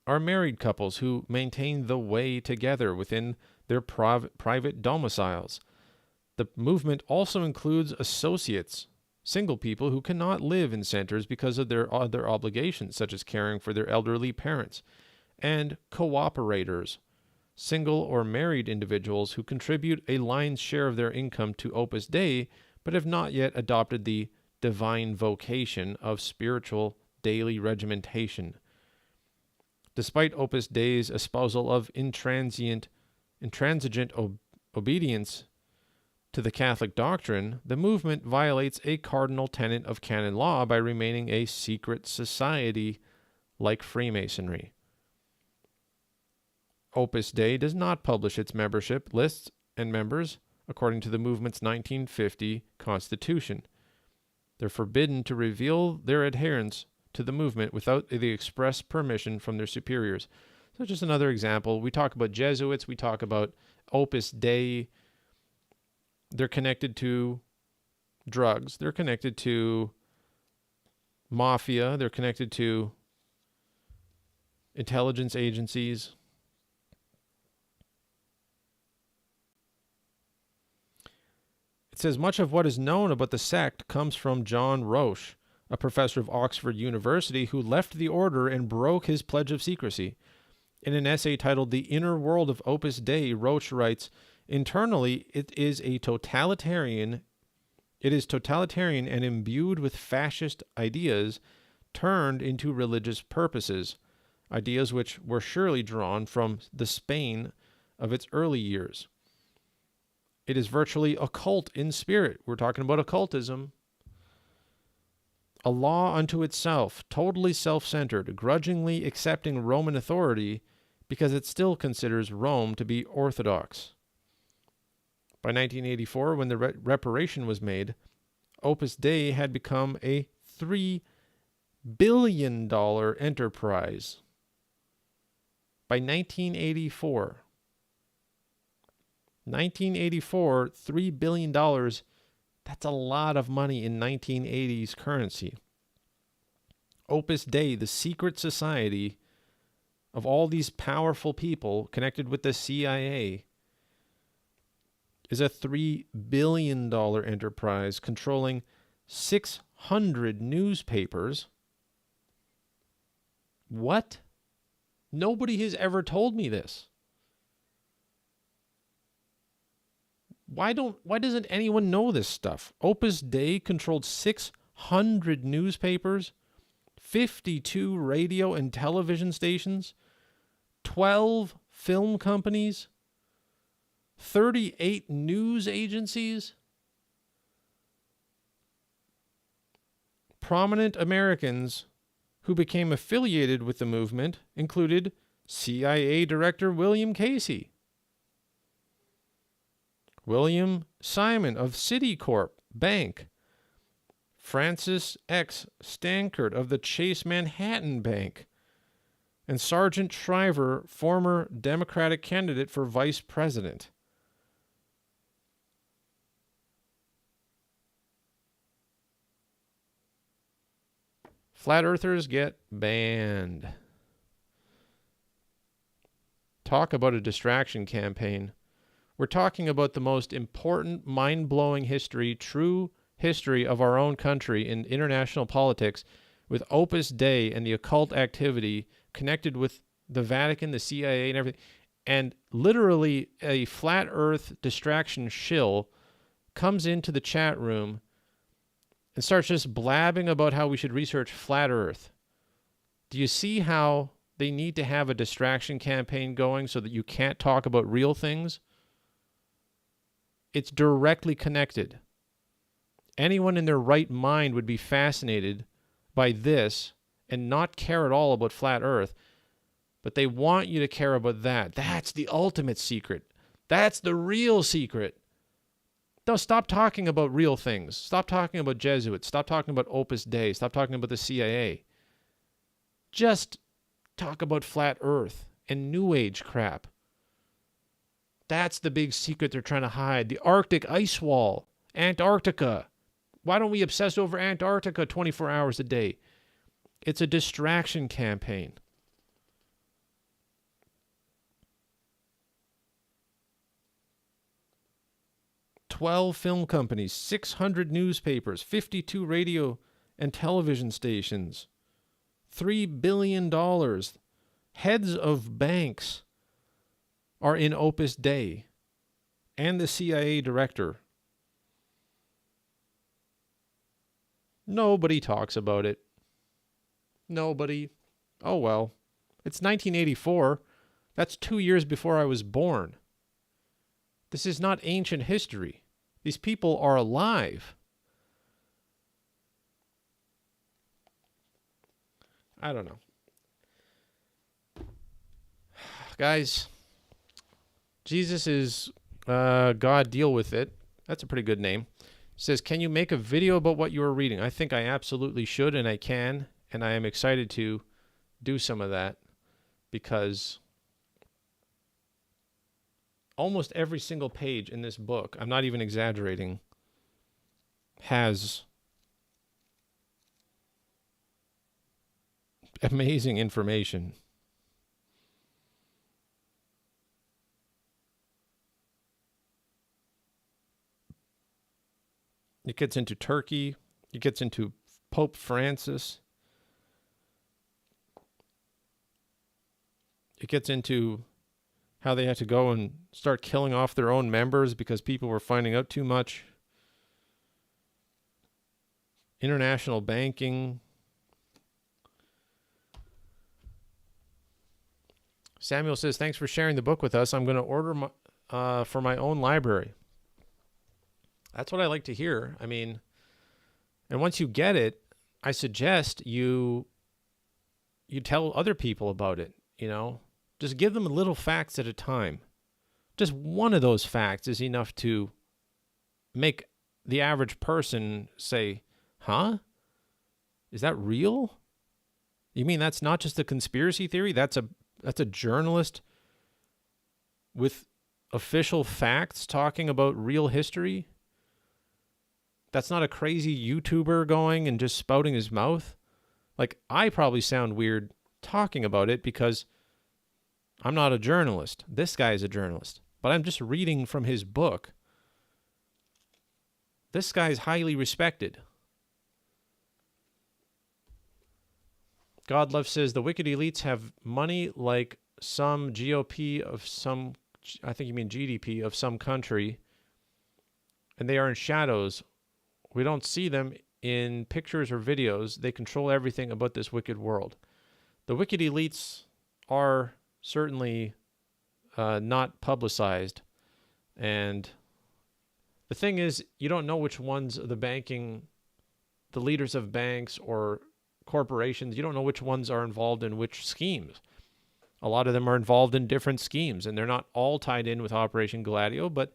are married couples who maintain the way together within their private domiciles. The movement also includes associates, single people who cannot live in centers because of their other obligations, such as caring for their elderly parents, and cooperators, single or married individuals who contribute a lion's share of their income to Opus Dei, but have not yet adopted the divine vocation of spiritual daily regimentation. Despite Opus Dei's espousal of intransigent obedience to the Catholic doctrine, the movement violates a cardinal tenet of canon law by remaining a secret society like Freemasonry. Opus Dei does not publish its membership lists and members according to the movement's 1950 constitution. They're forbidden to reveal their adherence to the movement without the express permission from their superiors. So just another example. We talk about Jesuits, we talk about Opus Dei. They're connected to drugs. They're connected to mafia. They're connected to intelligence agencies. It says much of what is known about the sect comes from John Roche, a professor of Oxford University who left the order and broke his pledge of secrecy. In an essay titled The Inner World of Opus Dei, Roche writes, internally, it is totalitarian and imbued with fascist ideas turned into religious purposes, ideas which were surely drawn from the Spain of its early years. It is virtually occult in spirit. We're talking about occultism. A law unto itself, totally self-centered, grudgingly accepting Roman authority because it still considers Rome to be orthodox. By 1984, when the reparation was made, Opus Dei had become a $3 billion enterprise. By 1984, $3 billion, that's a lot of money in 1980s currency. Opus Dei, the secret society of all these powerful people connected with the CIA, is a $3 billion enterprise controlling 600 newspapers. What? Nobody has ever told me this. Why doesn't anyone know this stuff? Opus Dei controlled 600 newspapers, 52 radio and television stations, 12 film companies, 38 news agencies. Prominent Americans who became affiliated with the movement included CIA Director William Casey, William Simon of Citicorp Bank, Francis X. Stankert of the Chase Manhattan Bank, and Sergeant Shriver, former Democratic candidate for vice president. Flat earthers get banned. Talk about a distraction campaign. We're talking about the most important, mind-blowing history, true history of our own country in international politics, with Opus Dei and the occult activity connected with the Vatican, the CIA, and everything. And literally a flat earth distraction shill comes into the chat room and starts just blabbing about how we should research flat earth. Do you see how they need to have a distraction campaign going so that you can't talk about real things? It's directly connected. Anyone in their right mind would be fascinated by this and not care at all about flat earth, but they want you to care about that. That's the ultimate secret. That's the real secret. No, stop talking about real things. Stop talking about Jesuits. Stop talking about Opus Dei. Stop talking about the CIA. Just talk about flat earth and New Age crap. That's the big secret they're trying to hide. The Arctic ice wall. Antarctica. Why don't we obsess over Antarctica 24 hours a day? It's a distraction campaign. "12 film companies, 600 newspapers, 52 radio and television stations, $3 billion. Heads of banks are in Opus Dei, and the CIA director. Nobody talks about it. Nobody. Oh well. It's 1984. That's 2 years before I was born. This is not ancient history. These people are alive. I don't know. Guys, Jesus is God, deal with it. That's a pretty good name. Says, can you make a video about what you are reading? I think I absolutely should, and I can, and I am excited to do some of that, because almost every single page in this book, I'm not even exaggerating, has amazing information. It gets into Turkey. It gets into Pope Francis. It gets into how they had to go and start killing off their own members because people were finding out too much. International banking. Samuel says, thanks for sharing the book with us. I'm going to order for my own library. That's what I like to hear. I mean, and once you get it, I suggest you tell other people about it, you know? Just give them little facts at a time. Just one of those facts is enough to make the average person say, "Huh? Is that real? You mean that's not just a conspiracy theory? That's a journalist with official facts talking about real history? That's not a crazy YouTuber going and just spouting his mouth?" Like, I probably sound weird talking about it because I'm not a journalist. This guy is a journalist, but I'm just reading from his book. This guy is highly respected. God Love says the wicked elites have money like some GOP of some, I think you mean GDP of some country, and they are in shadows. We don't see them in pictures or videos. They control everything about this wicked world. The wicked elites are certainly not publicized. And the thing is, you don't know which ones the leaders of banks or corporations, you don't know which ones are involved in which schemes. A lot of them are involved in different schemes, and they're not all tied in with Operation Gladio, but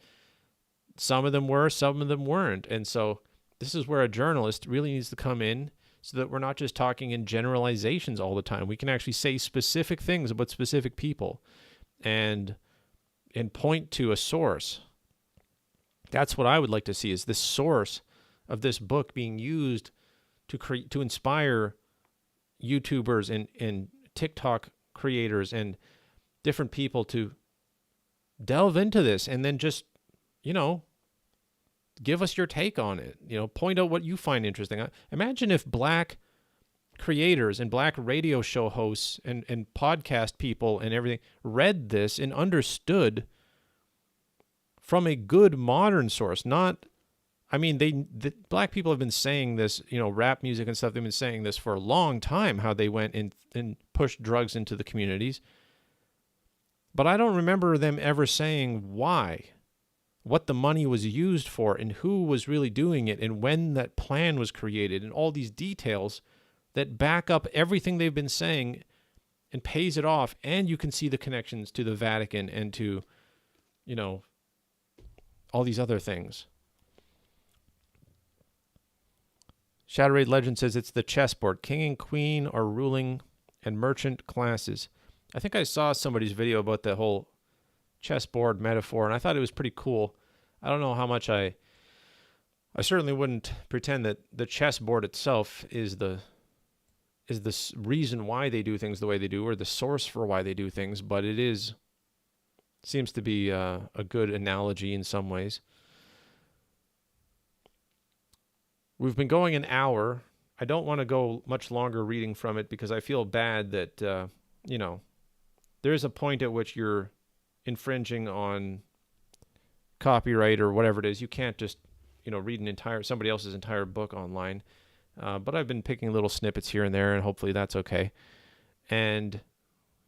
some of them were, some of them weren't. And so this is where a journalist really needs to come in so that we're not just talking in generalizations all the time. We can actually say specific things about specific people and point to a source. That's what I would like to see, is this source of this book being used to inspire YouTubers and TikTok creators and different people to delve into this and then just, give us your take on it. Point out what you find interesting. Imagine if black creators and black radio show hosts and podcast people and everything read this and understood from a good modern source. The black people have been saying this, rap music and stuff, they've been saying this for a long time, how they went and pushed drugs into the communities. But I don't remember them ever saying why, what the money was used for, and who was really doing it, and when that plan was created, and all these details that back up everything they've been saying and pays it off. And you can see the connections to the Vatican and to, all these other things. Shadowraid Legend says it's the chessboard. King and queen are ruling and merchant classes. I think I saw somebody's video about the whole chessboard metaphor, and I thought it was pretty cool. I don't know how much I certainly wouldn't pretend that the chessboard itself is the reason why they do things the way they do, or the source for why they do things, but it seems to be a good analogy in some ways. We've been going an hour. I don't want to go much longer reading from it because I feel bad that, there's a point at which you're infringing on copyright or whatever it is. You can't just, read somebody else's entire book online. But I've been picking little snippets here and there, and hopefully that's okay. And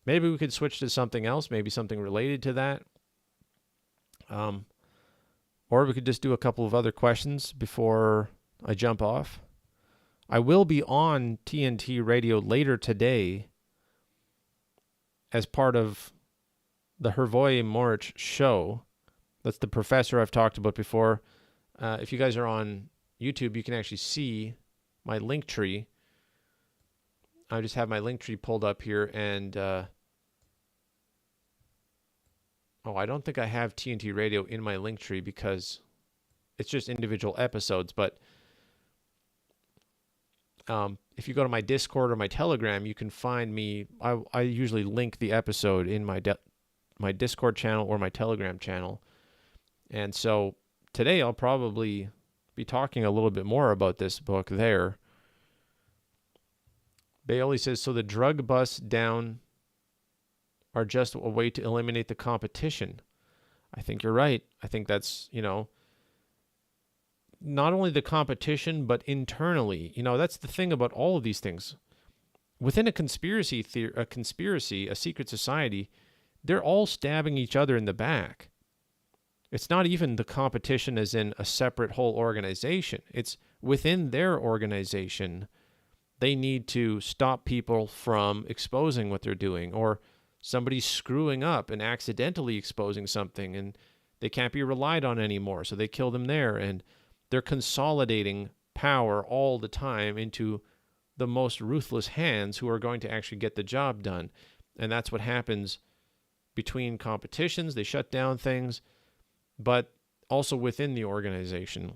maybe we could switch to something else, maybe something related to that. Or we could just do a couple of other questions before I jump off. I will be on TNT Radio later today as part of the Hervoy Morich show. That's the professor I've talked about before. If you guys are on YouTube, you can actually see my link tree. I just have my link tree pulled up here, and I don't think I have TNT Radio in my link tree because it's just individual episodes. But if you go to my Discord or my Telegram, you can find me. I usually link the episode in my Discord channel or my Telegram channel. And so today I'll probably be talking a little bit more about this book there. Bailey says, so the drug busts down are just a way to eliminate the competition. I think you're right. I think that's, not only the competition, but internally. That's the thing about all of these things. Within a secret society, they're all stabbing each other in the back. It's not even the competition as in a separate whole organization. It's within their organization. They need to stop people from exposing what they're doing, or somebody's screwing up and accidentally exposing something, and they can't be relied on anymore, so they kill them there. And they're consolidating power all the time into the most ruthless hands who are going to actually get the job done. And that's what happens between competitions. They shut down things, but also within the organization.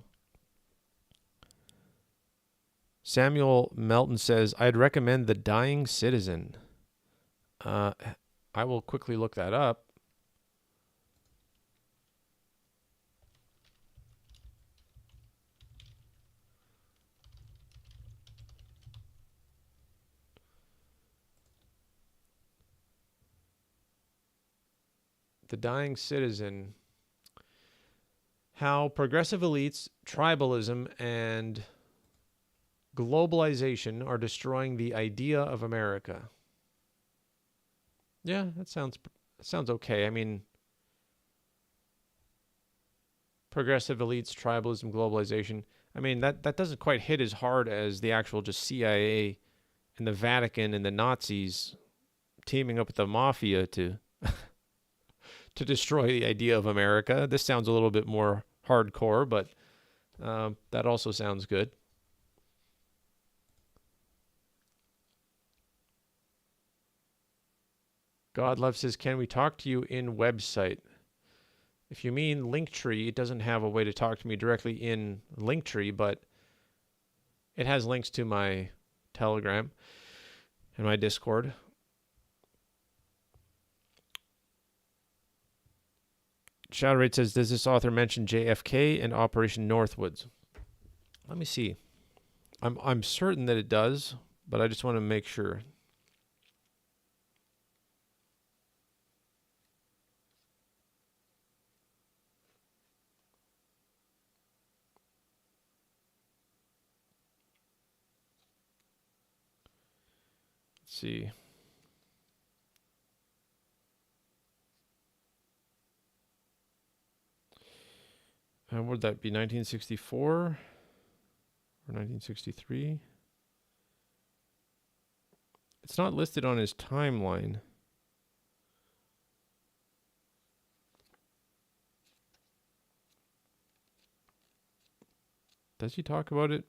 Samuel Melton says, I'd recommend The Dying Citizen. I will quickly look that up. The Dying Citizen. How progressive elites, tribalism, and globalization are destroying the idea of America. Yeah, that sounds okay. I mean, progressive elites, tribalism, globalization. I mean, that doesn't quite hit as hard as the actual just CIA and the Vatican and the Nazis teaming up with the mafia to to destroy the idea of America. This sounds a little bit more hardcore, but that also sounds good. God Love says, can we talk to you in website? If you mean Linktree, it doesn't have a way to talk to me directly in Linktree, but it has links to my Telegram and my Discord. Shadowrate says, does this author mention JFK and Operation Northwoods? Let me see. I'm certain that it does, but I just want to make sure. Let's see. Would that be 1964 or 1963? It's not listed on his timeline. Does he talk about it?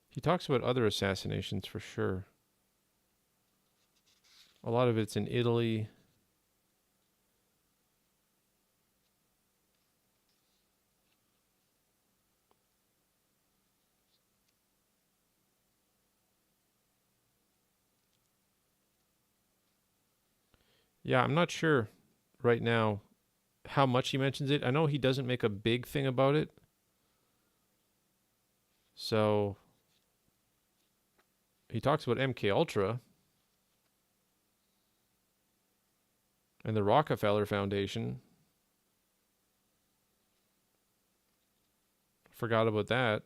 He talks about other assassinations for sure. A lot of it's in Italy. Yeah, I'm not sure right now how much he mentions it. I know he doesn't make a big thing about it. So he talks about MK Ultra and the Rockefeller Foundation. Forgot about that.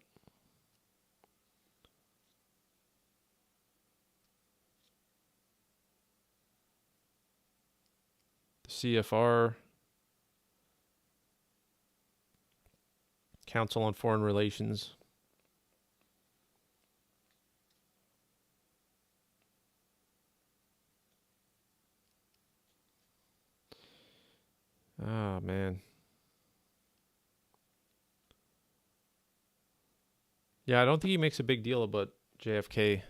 The CFR, Council on Foreign Relations. Oh, man. Yeah, I don't think he makes a big deal about JFK.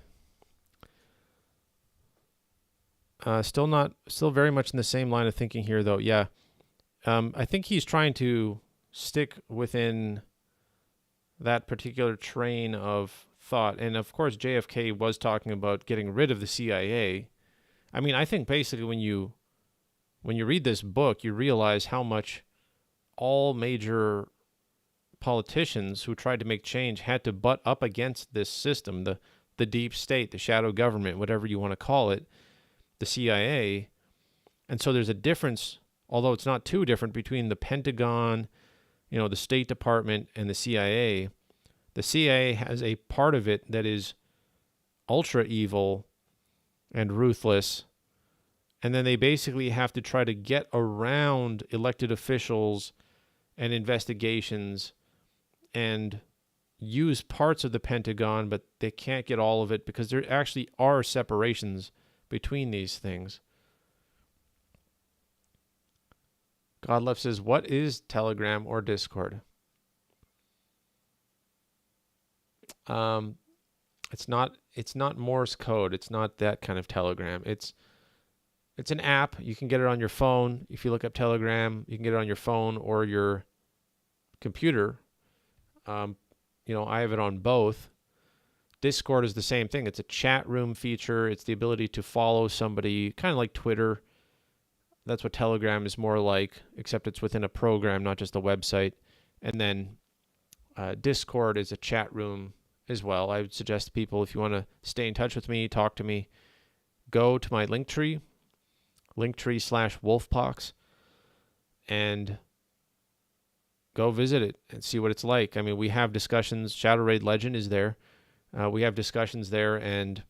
Still very much in the same line of thinking here, though. Yeah. I think he's trying to stick within that particular train of thought. And of course, JFK was talking about getting rid of the CIA. I mean, I think basically when you read this book, you realize how much all major politicians who tried to make change had to butt up against this system, the deep state, the shadow government, whatever you want to call it, the CIA. And so there's a difference, although it's not too different, between the Pentagon, the State Department, and the CIA. The CIA has a part of it that is ultra evil and ruthless. And then they basically have to try to get around elected officials and investigations and use parts of the Pentagon, but they can't get all of it because there actually are separations between these things. Godlove says, what is Telegram or Discord? It's not Morse code. It's not that kind of Telegram. It's an app. You can get it on your phone. If you look up Telegram, you can get it on your phone or your computer. I have it on both. Discord is the same thing. It's a chat room feature. It's the ability to follow somebody, kind of like Twitter. That's what Telegram is more like, except it's within a program, not just a website. And then Discord is a chat room as well. I would suggest to people, if you want to stay in touch with me, talk to me, go to my Linktree /Wolfpox, and go visit it and see what it's like. I mean, we have discussions. Shadow Raid Legend is there. We have discussions there, and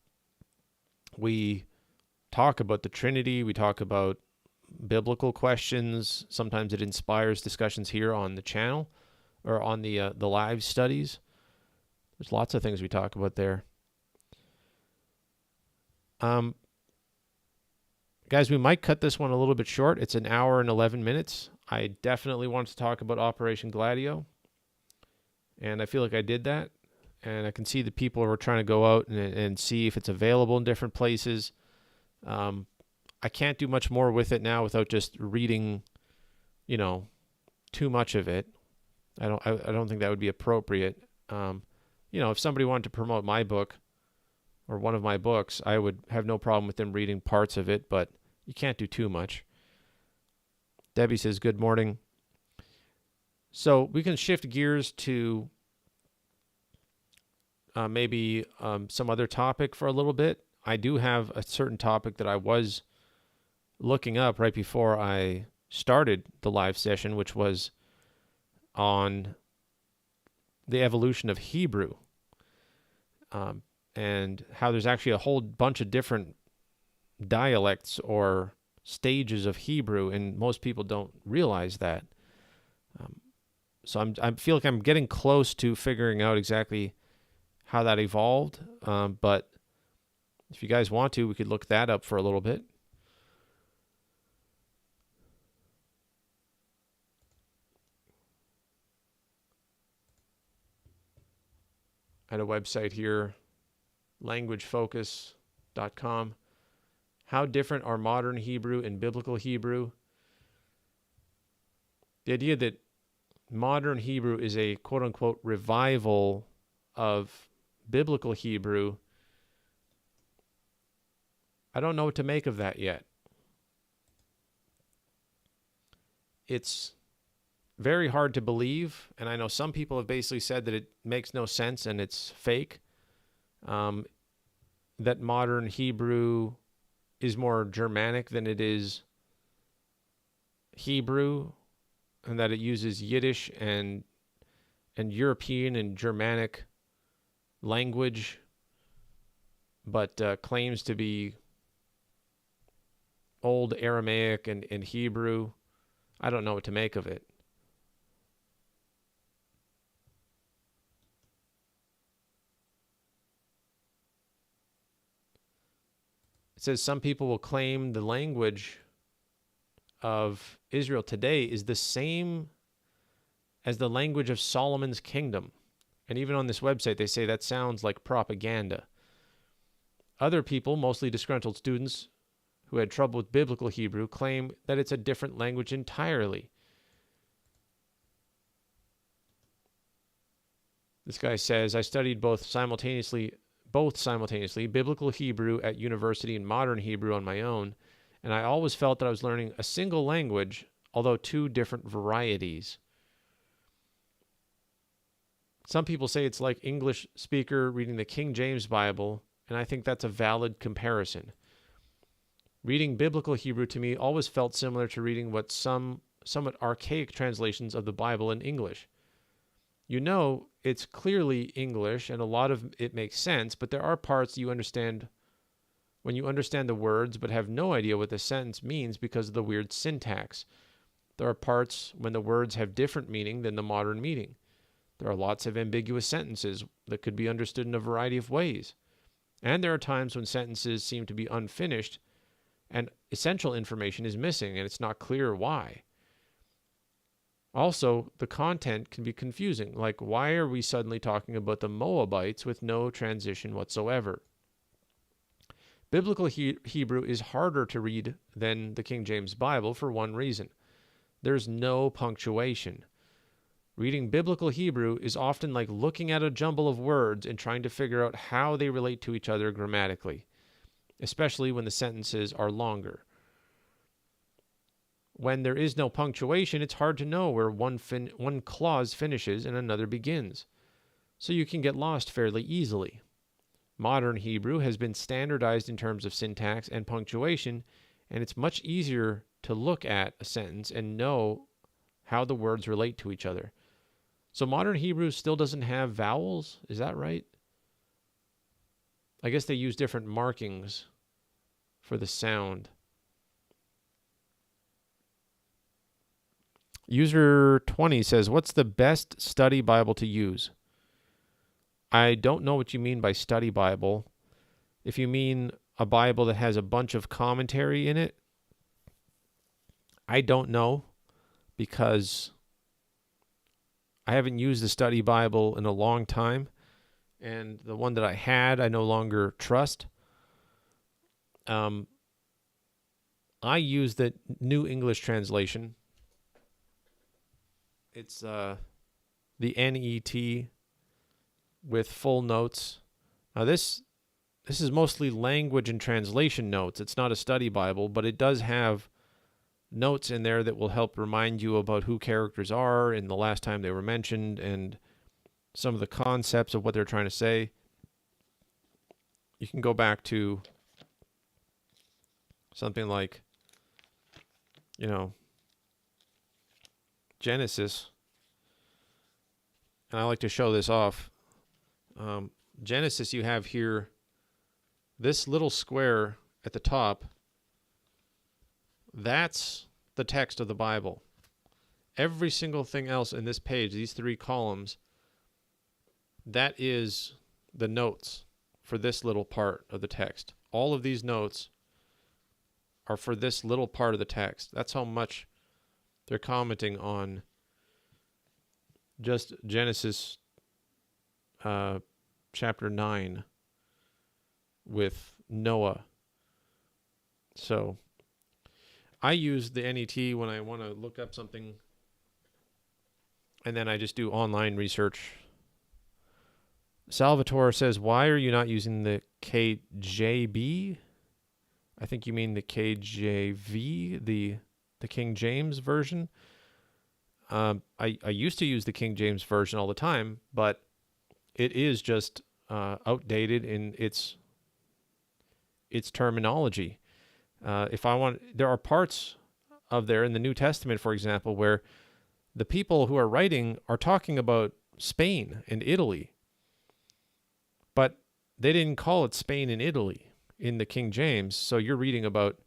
we talk about the Trinity. We talk about biblical questions. Sometimes it inspires discussions here on the channel or on the live studies. There's lots of things we talk about there. Guys, we might cut this one a little bit short. It's an hour and 11 minutes. I definitely want to talk about Operation Gladio, and I feel like I did that. And I can see the people who are trying to go out and see if it's available in different places. I can't do much more with it now without just reading, too much of it. I don't think that would be appropriate. If somebody wanted to promote my book or one of my books, I would have no problem with them reading parts of it, but you can't do too much. Debbie says, good morning. So we can shift gears to maybe some other topic for a little bit. I do have a certain topic that I was looking up right before I started the live session, which was on the evolution of Hebrew, and how there's actually a whole bunch of different dialects or stages of Hebrew, and most people don't realize that. So I feel like I'm getting close to figuring out exactly how that evolved, but if you guys want to, we could look that up for a little bit. I had a website here, languagefocus.com. How different are modern Hebrew and biblical Hebrew? The idea that modern Hebrew is a quote-unquote revival of biblical Hebrew, I don't know what to make of that yet. It's very hard to believe, and I know some people have basically said that it makes no sense and it's fake, that modern Hebrew is more Germanic than it is Hebrew, and that it uses Yiddish and European and Germanic language, but claims to be old Aramaic and Hebrew. I don't know what to make of it. It says some people will claim the language of Israel today is the same as the language of Solomon's kingdom. And even on this website, they say that sounds like propaganda. Other people, mostly disgruntled students who had trouble with biblical Hebrew, claim that it's a different language entirely. This guy says, I studied both simultaneously, biblical Hebrew at university and modern Hebrew on my own, and I always felt that I was learning a single language, although two different varieties. Some people say it's like English speaker reading the King James Bible, and I think that's a valid comparison. Reading biblical Hebrew to me always felt similar to reading what somewhat archaic translations of the Bible in English. It's clearly English, and a lot of it makes sense, but there are parts you understand when you understand the words but have no idea what the sentence means because of the weird syntax. There are parts when the words have different meaning than the modern meaning. There are lots of ambiguous sentences that could be understood in a variety of ways. And there are times when sentences seem to be unfinished and essential information is missing and it's not clear why. Also, the content can be confusing, like why are we suddenly talking about the Moabites with no transition whatsoever? Biblical Hebrew is harder to read than the King James Bible for one reason. There's no punctuation. Reading biblical Hebrew is often like looking at a jumble of words and trying to figure out how they relate to each other grammatically, especially when the sentences are longer. When there is no punctuation, it's hard to know where one clause finishes and another begins, so you can get lost fairly easily. Modern Hebrew has been standardized in terms of syntax and punctuation, and it's much easier to look at a sentence and know how the words relate to each other. So modern Hebrew still doesn't have vowels, is that right? I guess they use different markings for the sound. User 20 says, what's the best study Bible to use? I don't know what you mean by study Bible. If you mean a Bible that has a bunch of commentary in it, I don't know, because I haven't used the study Bible in a long time, and the one that I had, I no longer trust. I use the New English Translation. It's the NET with full notes. Now this is mostly language and translation notes. It's not a study Bible, but it does have notes in there that will help remind you about who characters are and the last time they were mentioned and some of the concepts of what they're trying to say. You can go back to something like, Genesis. And I like to show this off. Genesis, you have here this little square at the top. That's the text of the Bible. Every single thing else in this page, these 3 columns, that is the notes for this little part of the text. All of these notes are for this little part of the text. That's how much they're commenting on just Genesis chapter 9 with Noah. So I use the NET when I want to look up something, and then I just do online research. Salvatore says, why are you not using the KJB? I think you mean the KJV, the King James version. I used to use the King James version all the time, but it is just outdated in its terminology. There are parts of there in the New Testament, for example, where the people who are writing are talking about Spain and Italy, but they didn't call it Spain and Italy in the King James. So you're reading about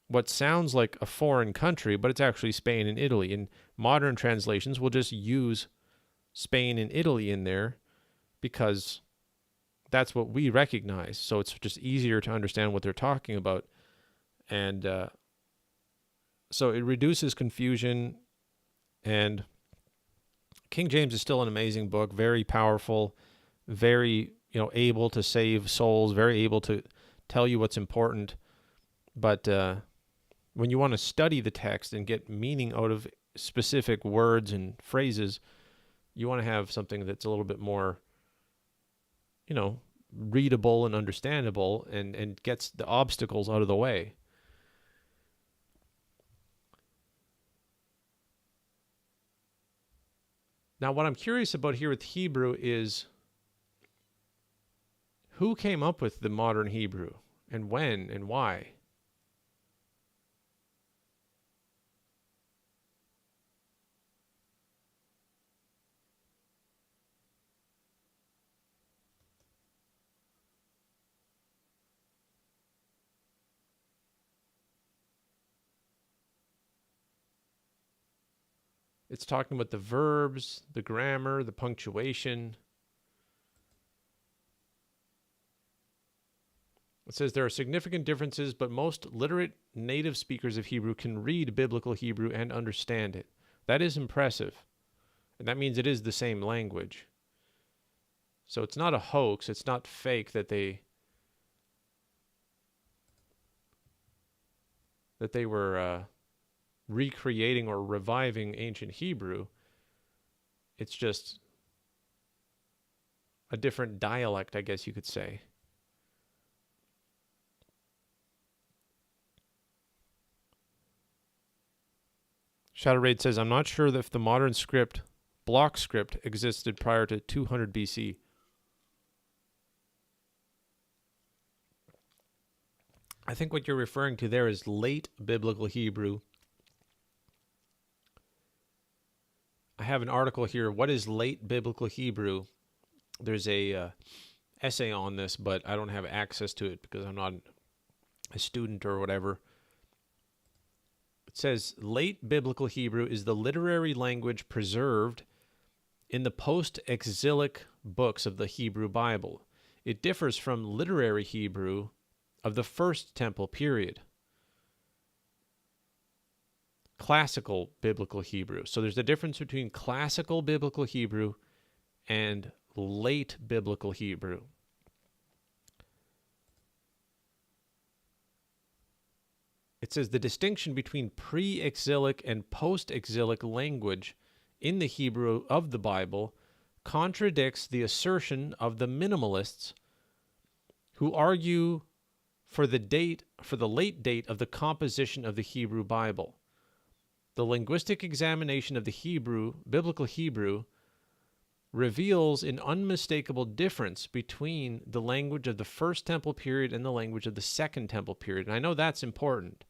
what sounds like a foreign country, but it's actually Spain and Italy. And modern translations will just use Spain and Italy in there because that's what we recognize. So it's just easier to understand what they're talking about. And so it reduces confusion. And King James is still an amazing book, very powerful, very, able to save souls, very able to tell you what's important. But when you want to study the text and get meaning out of specific words and phrases, you want to have something that's a little bit more, readable and understandable and gets the obstacles out of the way. Now, what I'm curious about here with Hebrew is who came up with the modern Hebrew and when and why? It's talking about the verbs, the grammar, the punctuation. It says there are significant differences, but most literate native speakers of Hebrew can read biblical Hebrew and understand it. That is impressive. And that means it is the same language. So it's not a hoax. It's not fake that they were recreating or reviving ancient Hebrew. It's just a different dialect, I guess you could say. Shadow Raid says, I'm not sure if the modern script, block script, existed prior to 200 BC. I think what you're referring to there is late biblical Hebrew. I have an article here. What is late biblical Hebrew? There's a essay on this, but I don't have access to it because I'm not a student or whatever. It says late biblical Hebrew is the literary language preserved in the post-exilic books of the Hebrew Bible. It differs from literary Hebrew of the First Temple period. Classical biblical Hebrew. So there's a difference between classical biblical Hebrew and late biblical Hebrew. It says the distinction between pre-exilic and post-exilic language in the Hebrew of the Bible contradicts the assertion of the minimalists who argue for the late date of the composition of the Hebrew Bible. The linguistic examination of the biblical Hebrew, reveals an unmistakable difference between the language of the First Temple period and the language of the Second Temple period. And I know that's important.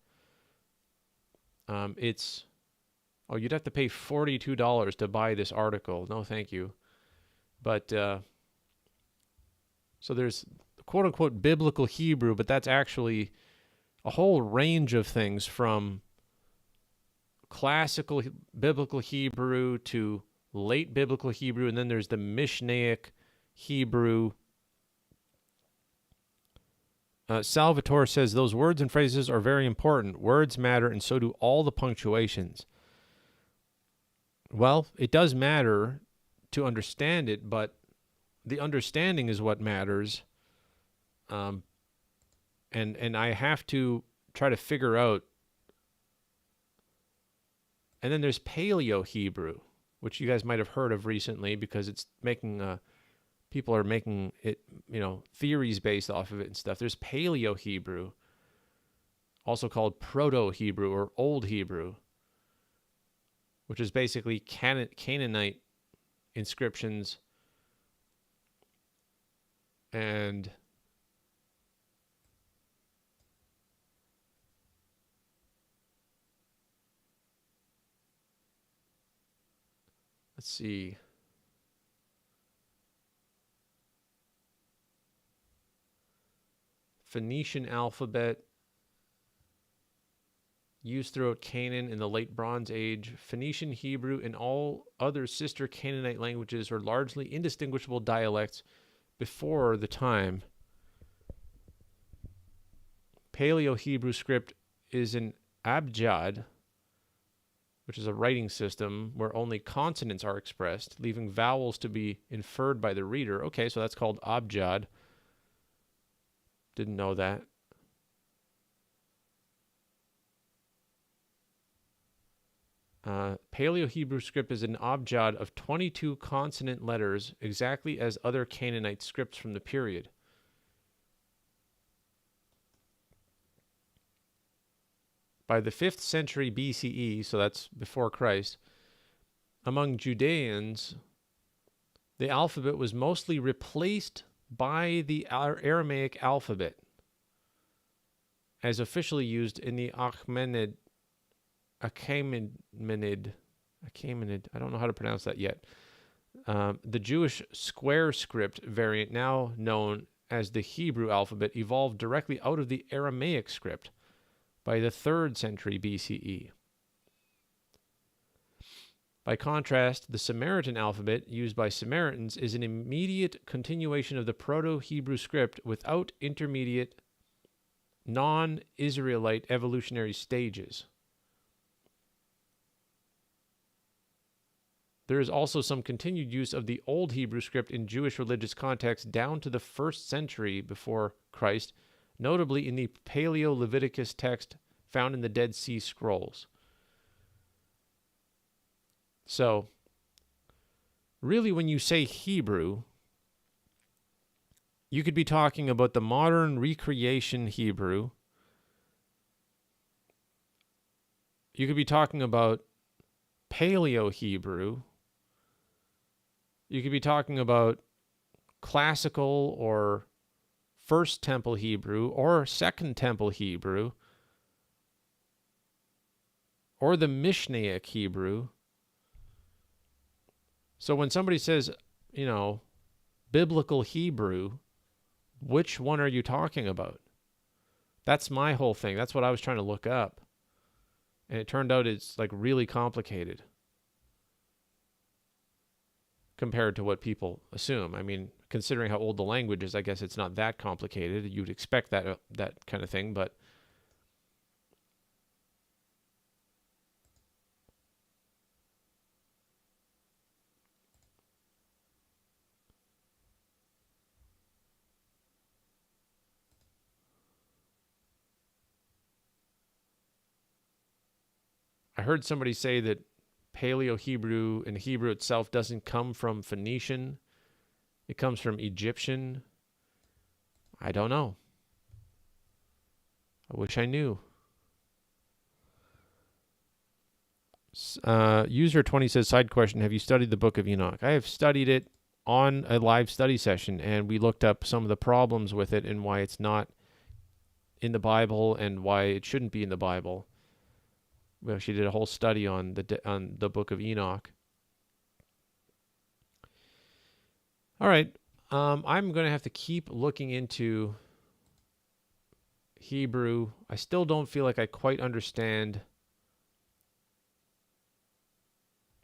You'd have to pay $42 to buy this article. No, thank you. But, so there's quote-unquote biblical Hebrew, but that's actually a whole range of things from classical biblical Hebrew to late biblical Hebrew, and then there's the Mishnaic Hebrew. Salvatore says those words and phrases are very important. Words matter, and so do all the punctuations. Well, it does matter to understand it, but the understanding is what matters. And I have to try to figure out. And then there's Paleo Hebrew, which you guys might have heard of recently because it's making people are making it, theories based off of it and stuff. There's Paleo Hebrew, also called Proto-Hebrew or Old Hebrew, which is basically Canaanite inscriptions. And let's see. Phoenician alphabet used throughout Canaan in the late Bronze Age. Phoenician Hebrew and all other sister Canaanite languages were largely indistinguishable dialects before the time. Paleo Hebrew script is an abjad, which is a writing system where only consonants are expressed, leaving vowels to be inferred by the reader. Okay, so that's called abjad. Didn't know that. Paleo Hebrew script is an abjad of 22 consonant letters, exactly as other Canaanite scripts from the period. By the 5th century BCE, so that's before Christ, among Judeans, the alphabet was mostly replaced by the Aramaic alphabet, as officially used in the Achaemenid, I don't know how to pronounce that yet. The Jewish square script variant, now known as the Hebrew alphabet, evolved directly out of the Aramaic script by the 3rd century BCE. By contrast, the Samaritan alphabet used by Samaritans is an immediate continuation of the Proto-Hebrew script without intermediate non-Israelite evolutionary stages. There is also some continued use of the Old Hebrew script in Jewish religious contexts down to the 1st century before Christ, notably in the Paleo-Leviticus text found in the Dead Sea Scrolls. So, really, when you say Hebrew, you could be talking about the modern recreation Hebrew. You could be talking about Paleo Hebrew. You could be talking about classical or First Temple Hebrew or Second Temple Hebrew or the Mishnaic Hebrew. So when somebody says, biblical Hebrew, which one are you talking about? That's my whole thing. That's what I was trying to look up. And it turned out it's like really complicated compared to what people assume. I mean, considering how old the language is, I guess it's not that complicated. You'd expect that kind of thing, but I heard somebody say that Paleo Hebrew and Hebrew itself doesn't come from Phoenician. It comes from Egyptian. I don't know. I wish I knew. User 20 says, side question, have you studied the Book of Enoch? I have studied it on a live study session, and we looked up some of the problems with it and why it's not in the Bible and why it shouldn't be in the Bible. We actually did a whole study on the Book of Enoch. All right. I'm going to have to keep looking into Hebrew. I still don't feel like I quite understand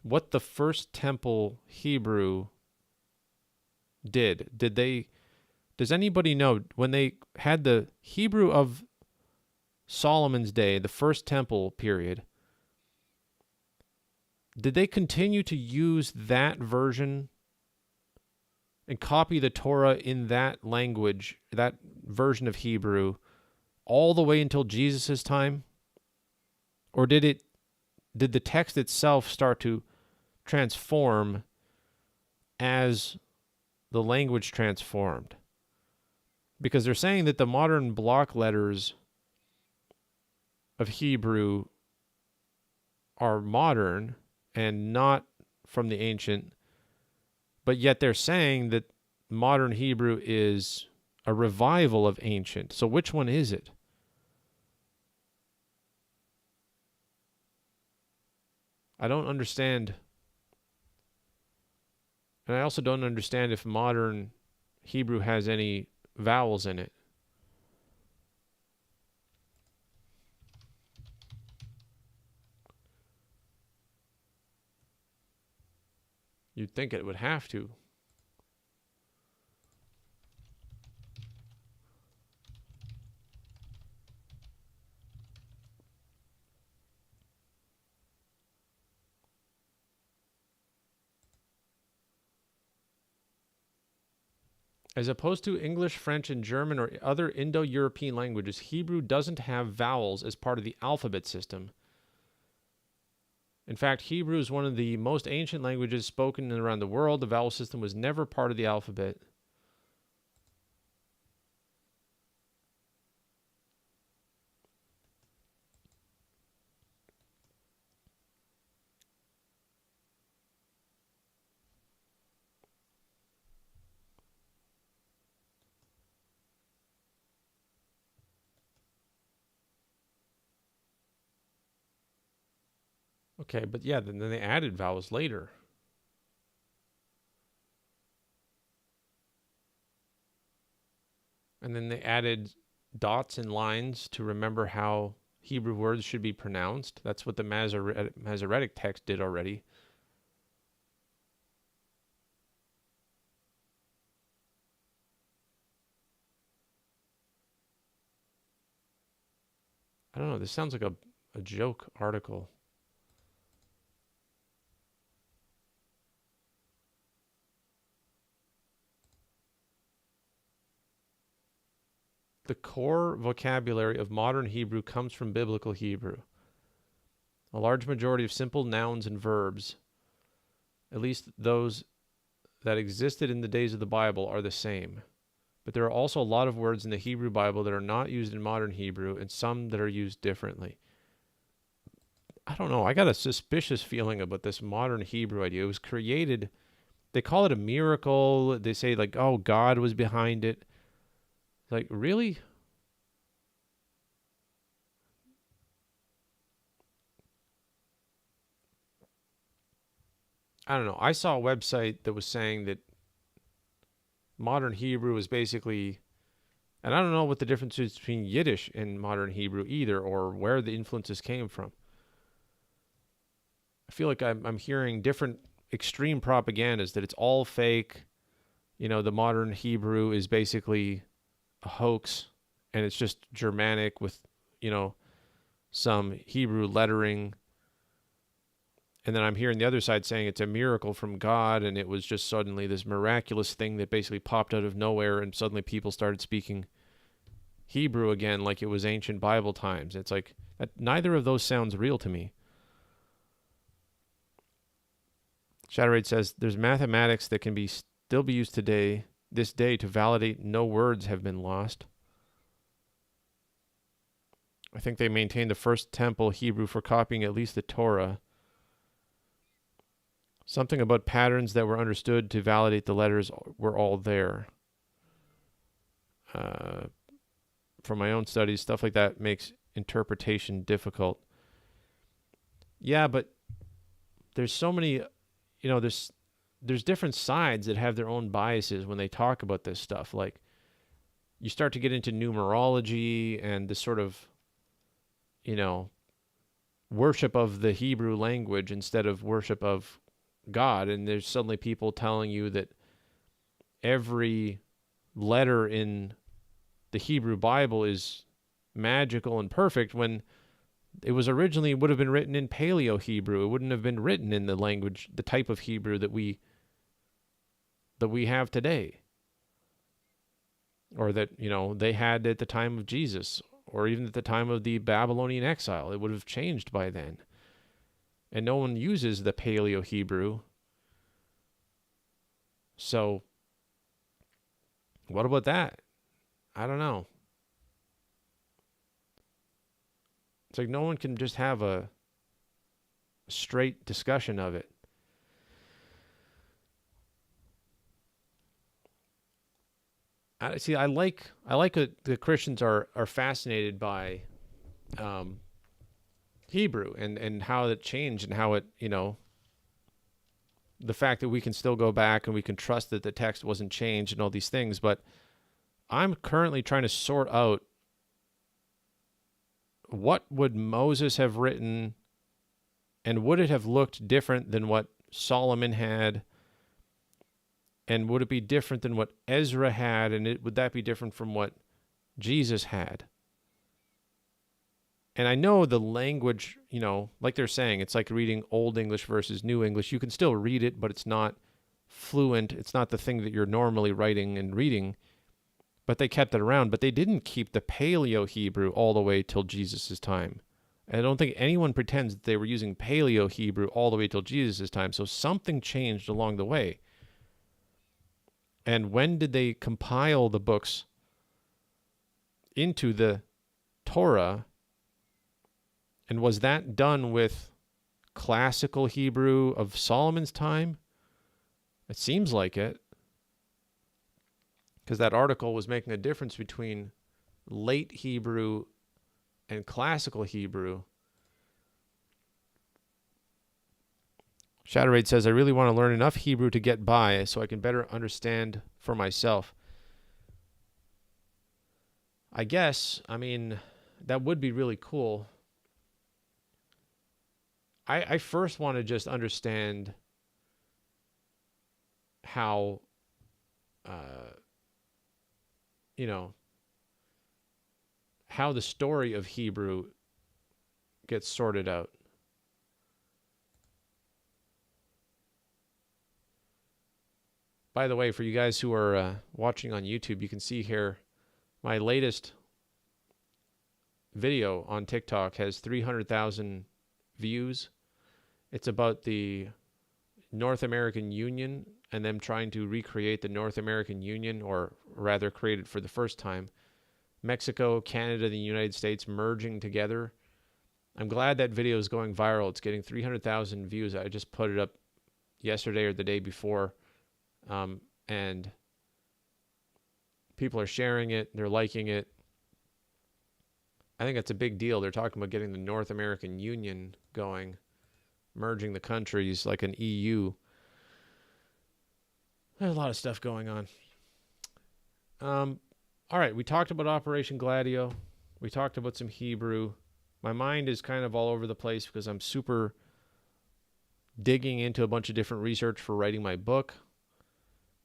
what the First Temple Hebrew did. Does anybody know when they had the Hebrew of Solomon's day, the First Temple period, did they continue to use that version and copy the Torah in that language, that version of Hebrew, all the way until Jesus' time? Or did the text itself start to transform as the language transformed? Because they're saying that the modern block letters of Hebrew are modern and not from the ancient, but yet they're saying that modern Hebrew is a revival of ancient. So which one is it? I don't understand. And I also don't understand if modern Hebrew has any vowels in it. You'd think it would have to. As opposed to English, French, and German or other Indo-European languages, Hebrew doesn't have vowels as part of the alphabet system. In fact, Hebrew is one of the most ancient languages spoken around the world. The vowel system was never part of the alphabet. Okay, but yeah, then they added vowels later. And then they added dots and lines to remember how Hebrew words should be pronounced. That's what the Masoretic text did already. I don't know. This sounds like a joke article. The core vocabulary of modern Hebrew comes from biblical Hebrew. A large majority of simple nouns and verbs, at least those that existed in the days of the Bible, are the same. But there are also a lot of words in the Hebrew Bible that are not used in modern Hebrew, and some that are used differently. I don't know. I got a suspicious feeling about this modern Hebrew idea. It was created, they call it a miracle. They say, like, oh, God was behind it. Like, really? I don't know. I saw a website that was saying that modern Hebrew is basically, and I don't know what the difference is between Yiddish and modern Hebrew either, or where the influences came from. I feel like I'm hearing different extreme propagandas that it's all fake. You know, the modern Hebrew is basically a hoax, and it's just Germanic with, you know, some Hebrew lettering. And then I'm hearing the other side saying it's a miracle from God, and it was just suddenly this miraculous thing that basically popped out of nowhere, and suddenly people started speaking Hebrew again like it was ancient Bible times. It's like, neither of those sounds real to me. Shatterade says there's mathematics that can still be used this day to validate no words have been lost. I think they maintained the first temple Hebrew for copying at least the Torah. Something about patterns that were understood to validate the letters were all there. From my own studies, stuff like that makes interpretation difficult. Yeah, but there's so many, you know, there's different sides that have their own biases when they talk about this stuff. Like, you start to get into numerology and this sort of, you know, worship of the Hebrew language instead of worship of God. And there's suddenly people telling you that every letter in the Hebrew Bible is magical and perfect when it was originally would have been written in Paleo Hebrew. It wouldn't have been written in the language, the type of Hebrew that we have today, or that, you know, they had at the time of Jesus, or even at the time of the Babylonian exile. It would have changed by then. And no one uses the Paleo Hebrew. So what about that? I don't know. It's like no one can just have a straight discussion of it. I like that the Christians are fascinated by Hebrew and how it changed and how it, you know, the fact that we can still go back and we can trust that the text wasn't changed and all these things. But I'm currently trying to sort out, what would Moses have written, and would it have looked different than what Solomon had? And would it be different than what Ezra had? And would that be different from what Jesus had? And I know the language, you know, like they're saying, it's like reading Old English versus New English. You can still read it, but it's not fluent. It's not the thing that you're normally writing and reading. But they kept it around. But they didn't keep the Paleo Hebrew all the way till Jesus' time. And I don't think anyone pretends that they were using Paleo Hebrew all the way till Jesus' time. So something changed along the way. And when did they compile the books into the Torah? And was that done with classical Hebrew of Solomon's time? It seems like it. Because that article was making a difference between late Hebrew and classical Hebrew. Shatterade says, I really want to learn enough Hebrew to get by so I can better understand for myself. I guess, I mean, that would be really cool. I first want to just understand how, you know, how the story of Hebrew gets sorted out. By the way, for you guys who are watching on YouTube, you can see here my latest video on TikTok has 300,000 views. It's about the North American Union and them trying to recreate the North American Union, or rather create it for the first time. Mexico, Canada, and the United States merging together. I'm glad that video is going viral. It's getting 300,000 views. I just put it up yesterday or the day before. And people are sharing it. They're liking it. I think that's a big deal. They're talking about getting the North American Union going, merging the countries like an EU. There's a lot of stuff going on. All right, we talked about Operation Gladio. We talked about some Hebrew. My mind is kind of all over the place because I'm super digging into a bunch of different research for writing my book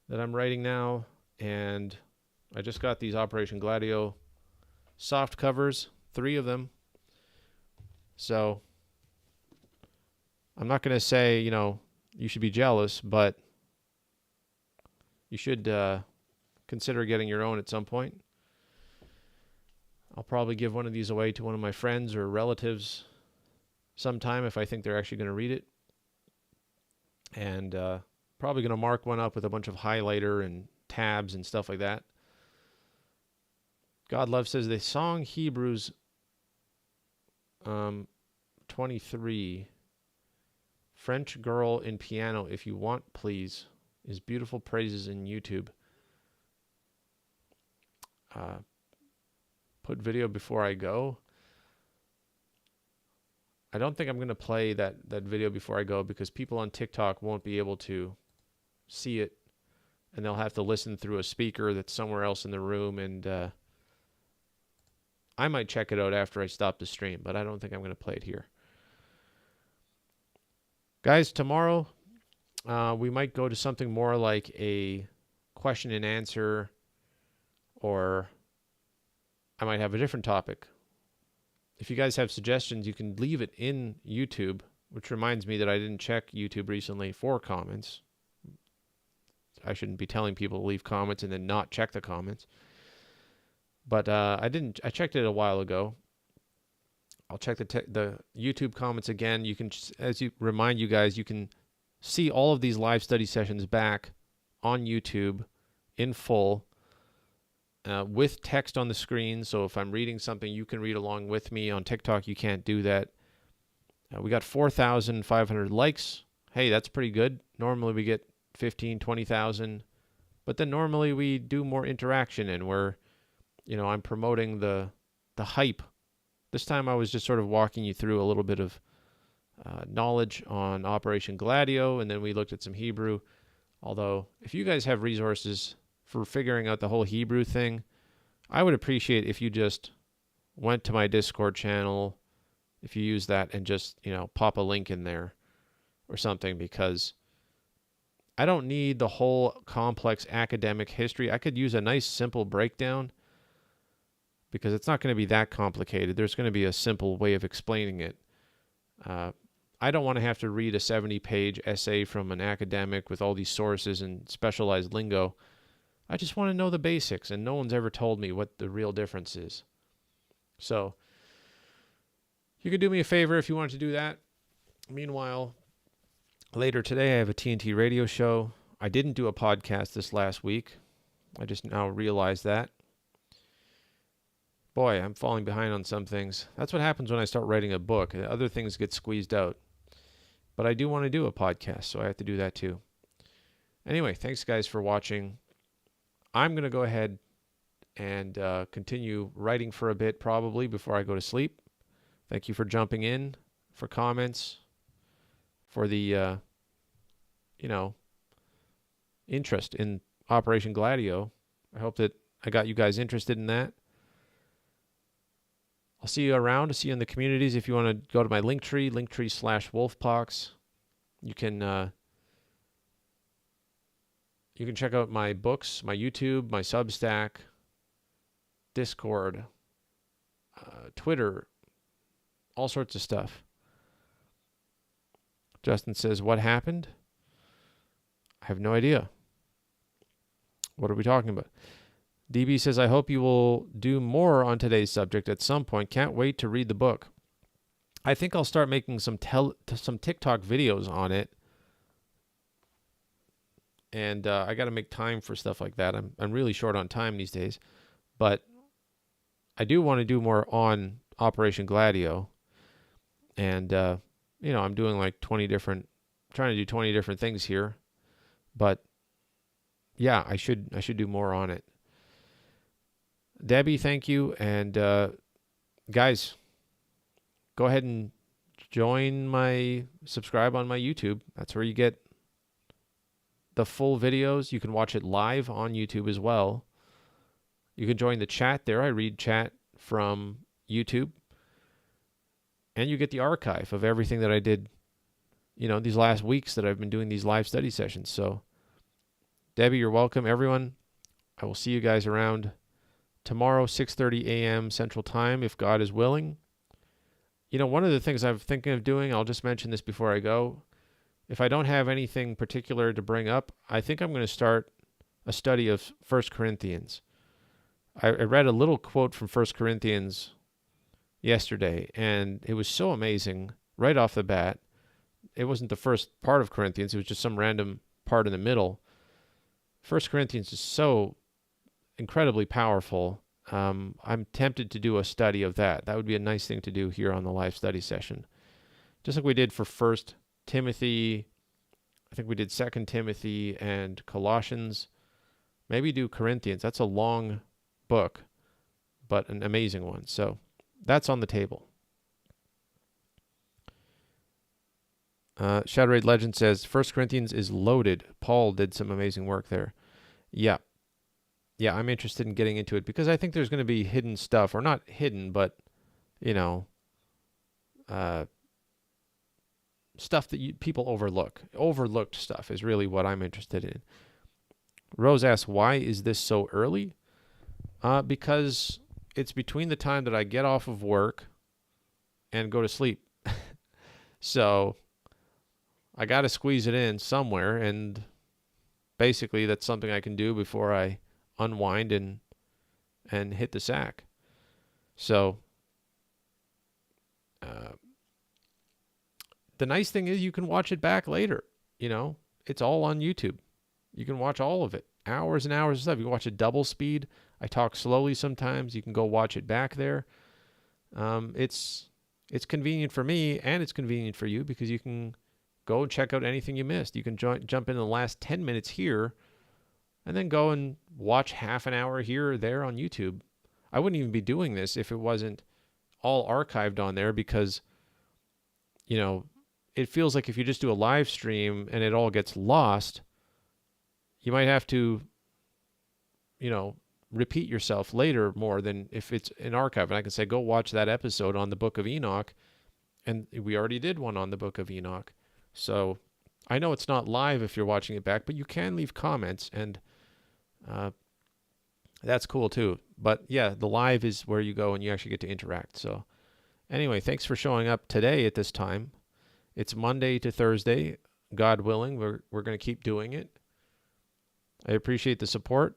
that I'm writing now. And I just got these Operation Gladio soft covers, 3 of them. So I'm not going to say, you should be jealous, but you should consider getting your own at some point. I'll probably give one of these away to one of my friends or relatives sometime if I think they're actually going to read it. And probably going to mark one up with a bunch of highlighter and tabs and stuff like that. God Love says the song Hebrews 23, French Girl in Piano, If You Want, Please, is beautiful praises in YouTube. Put video before I go. I don't think I'm going to play that video before I go because people on TikTok won't be able to see it, and they'll have to listen through a speaker that's somewhere else in the room, and I might check it out after I stop the stream, but I don't think I'm going to play it here. Guys, tomorrow we might go to something more like a question and answer, or I might have a different topic. If you guys have suggestions, you can leave it in YouTube, which reminds me that I didn't check YouTube recently for comments. I shouldn't be telling people to leave comments and then not check the comments. But I checked it a while ago. I'll check the YouTube comments again. You can, remind you guys, you can see all of these live study sessions back on YouTube in full with text on the screen. So if I'm reading something, you can read along with me. On TikTok, you can't do that. We got 4,500 likes. Hey, that's pretty good. Normally we get 15, 20,000. But then normally we do more interaction, and I'm promoting the hype. This time I was just sort of walking you through a little bit of knowledge on Operation Gladio, and then we looked at some Hebrew. Although, if you guys have resources for figuring out the whole Hebrew thing, I would appreciate if you just went to my Discord channel, if you use that, and just, pop a link in there or something, because I don't need the whole complex academic history. I could use a nice simple breakdown, because it's not going to be that complicated. There's going to be a simple way of explaining it. I don't want to have to read a 70-page essay from an academic with all these sources and specialized lingo. I just want to know the basics, and no one's ever told me what the real difference is. So you could do me a favor if you wanted to do that. Meanwhile, later today I have a TNT radio show. I didn't do a podcast this last week. I just now realized that. Boy, I'm falling behind on some things. That's what happens when I start writing a book. Other things get squeezed out. But I do want to do a podcast, so I have to do that too. Anyway, thanks guys for watching. I'm going to go ahead and continue writing for a bit probably before I go to sleep. Thank you for jumping in, for comments, for the, interest in Operation Gladio. I hope that I got you guys interested in that. I'll see you around. See you in the communities. If you want to go to my linktree/Wolfpox, you can check out my books, my YouTube, my Substack, Discord, Twitter, all sorts of stuff. Justin says, what happened? I have no idea. What are we talking about? DB says, I hope you will do more on today's subject at some point. Can't wait to read the book. I think I'll start making some TikTok videos on it. And I got to make time for stuff like that. I'm really short on time these days. But I do want to do more on Operation Gladio. And, I'm doing like trying to do 20 different things here. But yeah, I should do more on it. Debbie, thank you. And guys, go ahead and subscribe on my YouTube. That's where you get the full videos. You can watch it live on YouTube as well. You can join the chat there. I read chat from YouTube. And you get the archive of everything that I did, these last weeks that I've been doing these live study sessions. So, Debbie, you're welcome. Everyone, I will see you guys around tomorrow, 6:30 a.m. Central Time, if God is willing. One of the things I'm thinking of doing, I'll just mention this before I go. If I don't have anything particular to bring up, I think I'm going to start a study of 1 Corinthians. I read a little quote from 1 Corinthians yesterday, and it was so amazing right off the bat. It wasn't the first part of Corinthians. It was just some random part in the middle. 1 Corinthians is so incredibly powerful. I'm tempted to do a study of that. That would be a nice thing to do here on the live study session. Just like we did for 1 Timothy, I think we did 2 Timothy and Colossians. Maybe do Corinthians. That's a long book, but an amazing one. So that's on the table. Shadow Raid Legend says, 1 Corinthians is loaded. Paul did some amazing work there. Yeah, I'm interested in getting into it because I think there's going to be hidden stuff, or not hidden, but, stuff that people overlook. Overlooked stuff is really what I'm interested in. Rose asks, why is this so early? Because it's between the time that I get off of work and go to sleep. So I got to squeeze it in somewhere, and basically that's something I can do before I unwind and hit the sack. So the nice thing is you can watch it back later. It's all on YouTube. You can watch all of it, hours and hours of stuff. You can watch it double speed. I talk slowly sometimes. You can go watch it back there. It's convenient for me, and it's convenient for you because you can go and check out anything you missed. You can jump in the last 10 minutes here and then go and watch half an hour here or there on YouTube. I wouldn't even be doing this if it wasn't all archived on there because, it feels like if you just do a live stream and it all gets lost, you might have to, repeat yourself later more than if it's an archive. And I can say, go watch that episode on the Book of Enoch. And we already did one on the Book of Enoch. So I know it's not live if you're watching it back, but you can leave comments, and that's cool too. But yeah, the live is where you go and you actually get to interact. So anyway, thanks for showing up today at this time. It's Monday to Thursday. God willing, we're going to keep doing it. I appreciate the support.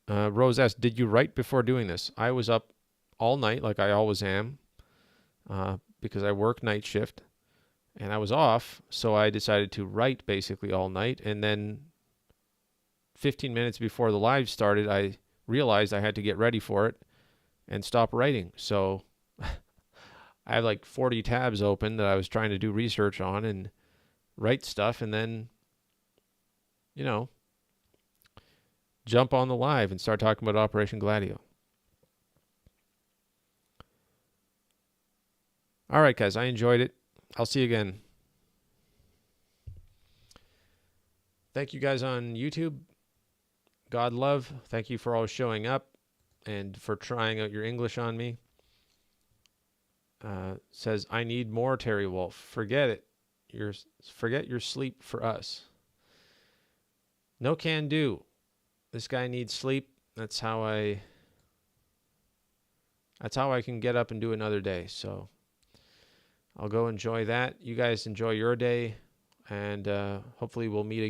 Rose asked, did you write before doing this? I was up all night like I always am because I work night shift, and I was off, so I decided to write basically all night. And then 15 minutes before the live started, I realized I had to get ready for it and stop writing. So I have like 40 tabs open that I was trying to do research on and write stuff, and then, jump on the live and start talking about Operation Gladio. All right, guys, I enjoyed it. I'll see you again. Thank you guys on YouTube. God love. Thank you for all showing up and for trying out your English on me. Says, I need more, Terry Wolf. Forget it. Forget your sleep for us. No can do. This guy needs sleep. That's how I that's how I can get up and do another day. So I'll go enjoy that. You guys enjoy your day, and hopefully we'll meet again.